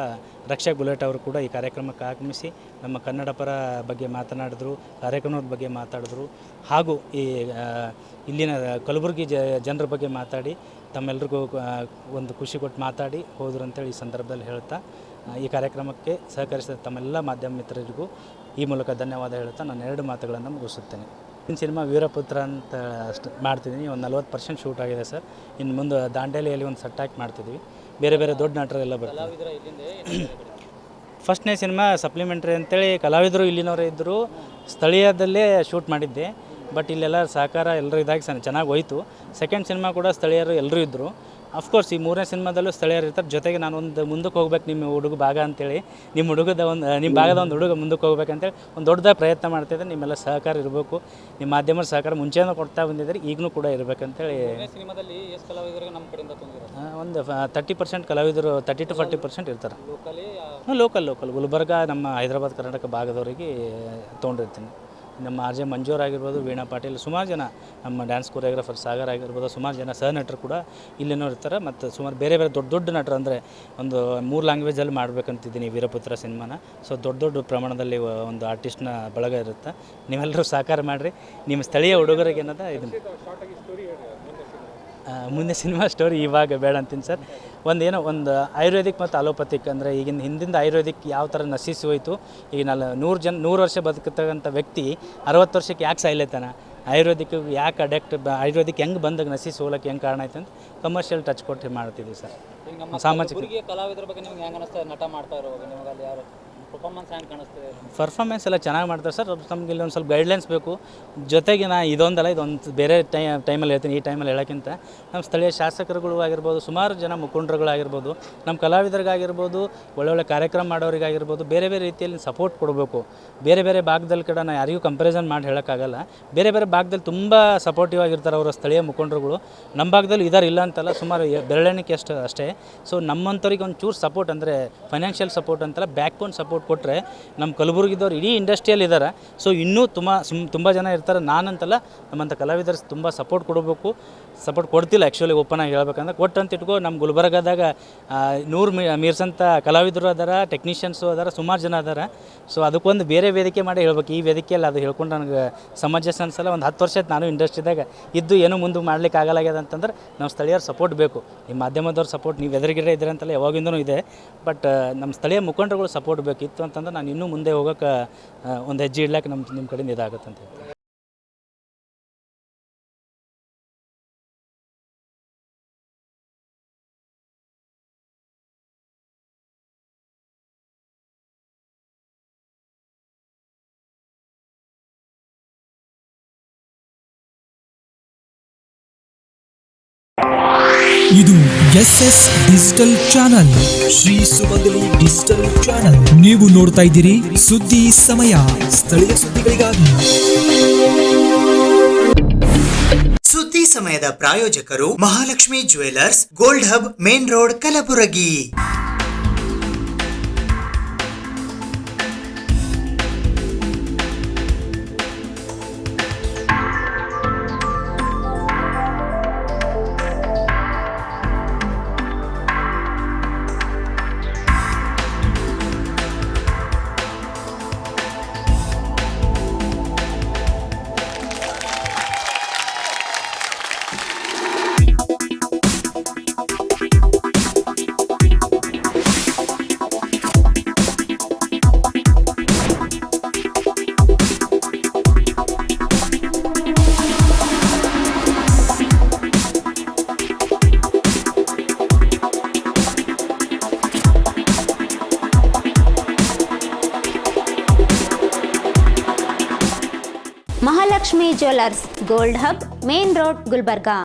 ರಕ್ಷಕ್ ಬುಲೆಟ್ ಅವರು ಕೂಡ ಈ ಕಾರ್ಯಕ್ರಮಕ್ಕೆ ಆಗಮಿಸಿ ನಮ್ಮ ಕನ್ನಡ ಪರ ಬಗ್ಗೆ ಮಾತನಾಡಿದ್ರು, ಕಾರ್ಯಕ್ರಮದ ಬಗ್ಗೆ ಮಾತಾಡಿದ್ರು, ಹಾಗೂ ಈ ಇಲ್ಲಿನ ಕಲಬುರಗಿ ಜನರ ಬಗ್ಗೆ ಮಾತಾಡಿ ತಮ್ಮೆಲ್ಲರಿಗೂ ಒಂದು ಖುಷಿ ಕೊಟ್ಟು ಮಾತಾಡಿ ಹೋದರು ಅಂತೇಳಿ ಈ ಸಂದರ್ಭದಲ್ಲಿ ಹೇಳ್ತಾ, ಈ ಕಾರ್ಯಕ್ರಮಕ್ಕೆ ಸಹಕರಿಸಿದ ತಮ್ಮೆಲ್ಲ ಮಾಧ್ಯಮ ಮಿತ್ರರಿಗೂ ಈ ಮೂಲಕ ಧನ್ಯವಾದ ಹೇಳ್ತಾ ನಾನು 2 ಮಾತುಗಳನ್ನು ಮುಗಿಸುತ್ತೇನೆ. ಇನ್ನು ಸಿನಿಮಾ ವೀರಪುತ್ರ ಅಂತ ಮಾಡ್ತಿದ್ದೀನಿ. ಒಂದು 40% ಶೂಟ್ ಆಗಿದೆ ಸರ್. ಇನ್ನು ಮುಂದೆ ದಾಂಡೇಲಿಯಲ್ಲಿ ಒಂದು ಸೆಟ್ ಮಾಡ್ತಿದ್ವಿ. ಬೇರೆ ಬೇರೆ ದೊಡ್ಡ ನಟರೆಲ್ಲ ಬರ್ತಾರೆ. ಫಸ್ಟ್ನೇ ಸಿನಿಮಾ ಸಪ್ಲಿಮೆಂಟ್ರಿ ಅಂತೇಳಿ ಕಲಾವಿದರು ಇಲ್ಲಿನವರೇ ಇದ್ದರು. ಸ್ಥಳೀಯದಲ್ಲೇ ಶೂಟ್ ಮಾಡಿದ್ದೆ, ಬಟ್ ಇಲ್ಲೆಲ್ಲ ಸಹಕಾರ ಎಲ್ಲರೂ ಇದಾಗಿ ಚೆನ್ನಾಗಿ ಹೋಯಿತು. ಸೆಕೆಂಡ್ ಸಿನಿಮಾ ಕೂಡ ಸ್ಥಳೀಯರು ಎಲ್ಲರೂ ಇದ್ದರು. ಅಫ್ಕೋರ್ಸ್ ಈ 3ನೇ ಸಿನಿಮಾದಲ್ಲೂ ಸ್ಥಳೀಯರು ಇರ್ತಾರೆ. ಜೊತೆಗೆ ನಾನು ಒಂದು ಮುಂದಕ್ಕೆ ಹೋಗ್ಬೇಕು, ನಿಮ್ಮ ಹುಡುಗ ಭಾಗ ಅಂತೇಳಿ, ನಿಮ್ಮ ಭಾಗದ ಒಂದು ಹುಡುಗ ಮುಂದಕ್ಕೆ ಹೋಗ್ಬೇಕಂತೇಳಿ ಒಂದು ದೊಡ್ಡದಾಗಿ ಪ್ರಯತ್ನ ಮಾಡ್ತಿದ್ದೆ. ನಿಮ್ಮೆಲ್ಲ ಸಹಕಾರ ಇರಬೇಕು. ನಿಮ್ಮ ಮಾಧ್ಯಮದ ಸಹಕಾರ ಮುಂಚೆನೂ ಕೊಡ್ತಾ ಬಂದಿದ್ದಾರೆ, ಈಗಲೂ ಕೂಡ ಇರಬೇಕಂತೇಳಿ. ಸಿನಿಮಾದಲ್ಲಿ ಎಷ್ಟು ಕಲಾವಿದರಿಗೆ ನಮ್ಮ ಕಡೆಯಿಂದ ತಂದಿರೋದು? ಒಂದು 30% ಕಲಾವಿದರು 30 to 40% ಇರ್ತಾರೆ. ಲೋಕಲ್ ಗುಲ್ಬರ್ಗ, ನಮ್ಮ ಹೈದರಾಬಾದ್ ಕರ್ನಾಟಕ ಭಾಗದವರಿಗೆ ತೊಗೊಂಡಿರ್ತೀನಿ. ನಮ್ಮ RJ ಮಂಜೂರ್ ಆಗಿರ್ಬೋದು, ವೀಣಾ ಪಾಟೀಲ್, ಸುಮಾರು ಜನ ನಮ್ಮ ಡ್ಯಾನ್ಸ್ ಕೊರಿಯೋಗ್ರಾಫರ್ ಸಾಗರ್ ಆಗಿರ್ಬೋದು, ಸುಮಾರು ಜನ ಸಹ ನಟರು ಕೂಡ ಇಲ್ಲಿನೂ ಇರ್ತಾರೆ. ಮತ್ತು ಸುಮಾರು ಬೇರೆ ಬೇರೆ ದೊಡ್ಡ ನಟರು, ಅಂದರೆ ಒಂದು 3 ಲ್ಯಾಂಗ್ವೇಜಲ್ಲಿ ಮಾಡಬೇಕಂತಿದ್ದೀನಿ ವೀರಪುತ್ರ ಸಿನಿಮಾನ. ಸೊ ದೊಡ್ಡ ಪ್ರಮಾಣದಲ್ಲಿ ಒಂದು ಆರ್ಟಿಸ್ಟ್ನ ಬಳಗ ಇರುತ್ತೆ. ನೀವೆಲ್ಲರೂ ಸಹಕಾರ ಮಾಡಿರಿ. ನಿಮ್ಮ ಸ್ಥಳೀಯ ಹುಡುಗರಿಗೆ ಏನದ ಇದನ್ನು ಮುಂದೆ ಸಿನಿಮಾ ಸ್ಟೋರಿ ಇವಾಗ ಬೇಡ ಅಂತೀನಿ ಸರ್. ಒಂದು ಆಯುರ್ವೇದಿಕ್ ಮತ್ತು ಅಲೋಪತಿಕ್, ಅಂದರೆ ಈಗಿನ ಹಿಂದಿಂದ ಆಯುರ್ವೇದಿಕ್ ಯಾವ ಥರ ನಶಿಸಿ ಹೋಯಿತು. ಈಗ 100 ವರ್ಷ ಬದುಕತಕ್ಕಂಥ ವ್ಯಕ್ತಿ 60 ವರ್ಷಕ್ಕೆ ಯಾಕೆ ಸಾಯ್ಲೈತಾನ, ಆಯುರ್ವೇದಿಕ್ ಯಾಕೆ ಆಯುರ್ವೇದಿಕ್ ಹೆಂಗೆ ಬಂದಾಗ ನಶಿಸಿ ಹೋಗ್ಲಿಕ್ಕೆ ಹೆಂಗೆ ಕಾರಣ ಆಯ್ತು ಅಂತ ಕಮರ್ಷಿಯಲ್ ಟಚ್ ಕೊಟ್ಟು ಮಾಡ್ತಿದ್ದೀವಿ ಸರ್. ಸಾಮಾಜಿಕ ಕಲಾವಿದರ ಬಗ್ಗೆ ನಿಮ್ಗೆ ಹೆಂಗೆ ಅನಿಸ್ತಾ ನಟ ಮಾಡ್ತಾ ಇರೋವಾಗ ನಿಮಗೆ ಅಲ್ಲಿ ಯಾರು ಪರ್ಫಾರ್ಮೆನ್ಸ್ ಎಲ್ಲ ಚೆನ್ನಾಗಿ ಮಾಡ್ತಾರೆ ಸರ್. ನಮ್ಗೆ ಇಲ್ಲಿ ಒಂದು ಸ್ವಲ್ಪ ಗೈಡ್ಲೈನ್ಸ್ ಬೇಕು. ಜೊತೆಗೆ ಇದೊಂದಲ್ಲ, ಇದೊಂದು ಬೇರೆ ಟೈಮಲ್ಲಿ ಹೇಳ್ತೀನಿ, ಈ ಟೈಮಲ್ಲಿ ಹೇಳೋಕ್ಕಿಂತ ನಮ್ಮ ಸ್ಥಳೀಯ ಶಾಸಕರುಗಳು ಆಗಿರ್ಬೋದು, ಸುಮಾರು ಜನ ಮುಖಂಡರುಗಳಾಗಿರ್ಬೋದು, ನಮ್ಮ ಕಲಾವಿದರಿಗಾಗಿರ್ಬೋದು, ಒಳ್ಳೊಳ್ಳೆ ಕಾರ್ಯಕ್ರಮ ಮಾಡೋರಿಗಾಗಿರ್ಬೋದು, ಬೇರೆ ಬೇರೆ ರೀತಿಯಲ್ಲಿ ಸಪೋರ್ಟ್ ಕೊಡಬೇಕು. ಬೇರೆ ಬೇರೆ ಭಾಗದಲ್ಲಿ ಕಡೆ ನಾನು ಯಾರಿಗೂ ಕಂಪ್ಯಾರಿಸನ್ ಮಾಡಿ ಹೇಳೋಕ್ಕಾಗಲ್ಲ. ಬೇರೆ ಬೇರೆ ಭಾಗದಲ್ಲಿ ತುಂಬ ಸಪೋರ್ಟಿವ್ ಆಗಿರ್ತಾರೆ ಅವರ ಸ್ಥಳೀಯ ಮುಖಂಡರುಗಳು. ನಮ್ಮ ಭಾಗದಲ್ಲಿ ಇದಾರೆ, ಇಲ್ಲ ಅಂತಲ್ಲ, ಸುಮಾರು ಬೆರಳೆಣಿಕೆ ಅಷ್ಟೇ. ಸೊ ನಮ್ಮಂಥವ್ರಿಗೆ ಒಂದು ಚೂರು ಸಪೋರ್ಟ್ ಅಂದರೆ ಫೈನಾನ್ಷಿಯಲ್ ಸಪೋರ್ಟ್ ಅಂತಲ್ಲ, ಬ್ಯಾಕ್ ಬೋನ್ ಸಪೋರ್ಟ್ ಕೊಟ್ಟರೆ ನಮ್ಮ ಕಲಬುರಗಿದವ್ರು ಇಡೀ ಇಂಡಸ್ಟ್ರಿಯಲ್ಲಿ ಇದ್ದಾರೆ. ಸೊ ಇನ್ನೂ ತುಂಬ ಜನ ಇರ್ತಾರೆ. ನಾನಂತಲ್ಲ, ನಮ್ಮಂಥ ಕಲಾವಿದರು ತುಂಬ ಸಪೋರ್ಟ್ ಕೊಡಬೇಕು. ಸಪೋರ್ಟ್ ಕೊಡ್ತಿಲ್ಲ ಆ್ಯಕ್ಚುಲಿ, ಓಪನ್ ಆಗಿ ಹೇಳ್ಬೇಕಂದ್ರೆ. ಕೊಟ್ಟಂತ ಇಟ್ಕೋ, ನಮ್ಮ ಗುಲ್ಬರ್ಗದಾಗ 100 ಮೀರ್ಸಂಥ ಕಲಾವಿದರು ಅದಾರ, ಟೆಕ್ನಿಷಿಯನ್ಸು ಅದಾರ, ಸುಮಾರು ಜನ ಅದಾರ. ಸೊ ಅದಕ್ಕೊಂದು ಬೇರೆ ವೇದಿಕೆ ಮಾಡಿ ಹೇಳ್ಬೇಕು. ಈ ವೇದಿಕೆಯಲ್ಲಿ ಅದು ಹೇಳ್ಕೊಂಡು ನನಗೆ ಸಮಂಜಸ ಅನ್ಸಲ್ಲ. ಒಂದು 10 ವರ್ಷ ಆಯ್ತು ನಾನು ಇಂಡಸ್ಟ್ರಿದಾಗ ಇದ್ದು, ಏನೂ ಮುಂದೆ ಮಾಡ್ಲಿಕ್ಕೆ ಆಗಲಾಗ್ಯದ ಅಂತಂದ್ರೆ ನಮ್ಮ ಸ್ಥಳೀಯರ ಸಪೋರ್ಟ್ ಬೇಕು. ಈ ಮಾಧ್ಯಮದವ್ರ ಸಪೋರ್ಟ್ ನೀವು ಎದುರುಗಿರೆ ಇದ್ರೆ ಅಂತಲ್ಲ, ಯಾವಾಗಿಂದನೂ ಇದೆ. ಬಟ್ ನಮ್ಮ ಸ್ಥಳೀಯ ಮುಖಂಡರುಗಳು ಸಪೋರ್ಟ್ ಬೇಕಿತ್ತು ಅಂತಂದ್ರೆ ನಾನು ಇನ್ನೂ ಮುಂದೆ ಹೋಗೋಕೆ ಒಂದು ಹೆಜ್ಜೆ ಇಡ್ಲಿಕ್ಕೆ ನಿಮ್ಮ ಕಡೆಯಿಂದ ಇದಾಗುತ್ತೆ ಅಂತ ಹೇಳ್ತೀನಿ. ಇದು SS ಡಿಜಿಟಲ್ ಚಾನಲ್, ಶ್ರೀ ಸುಮಂಗಲಿ ಡಿಜಿಟಲ್ ಚಾನಲ್. ನೀವು ನೋಡ್ತಾ ಇದ್ದೀರಿ ಸುದ್ದಿ ಸಮಯ, ಸ್ಥಳೀಯ ಸುದ್ದಿಗಳಿಗಾಗಿ. ಸುದ್ದಿ ಸಮಯದ ಪ್ರಾಯೋಜಕರು Mahalakshmi jewellers, gold hub, main road, Kalaburagi. Mahalakshmi jewellers, gold hub, main road, Gulbarga.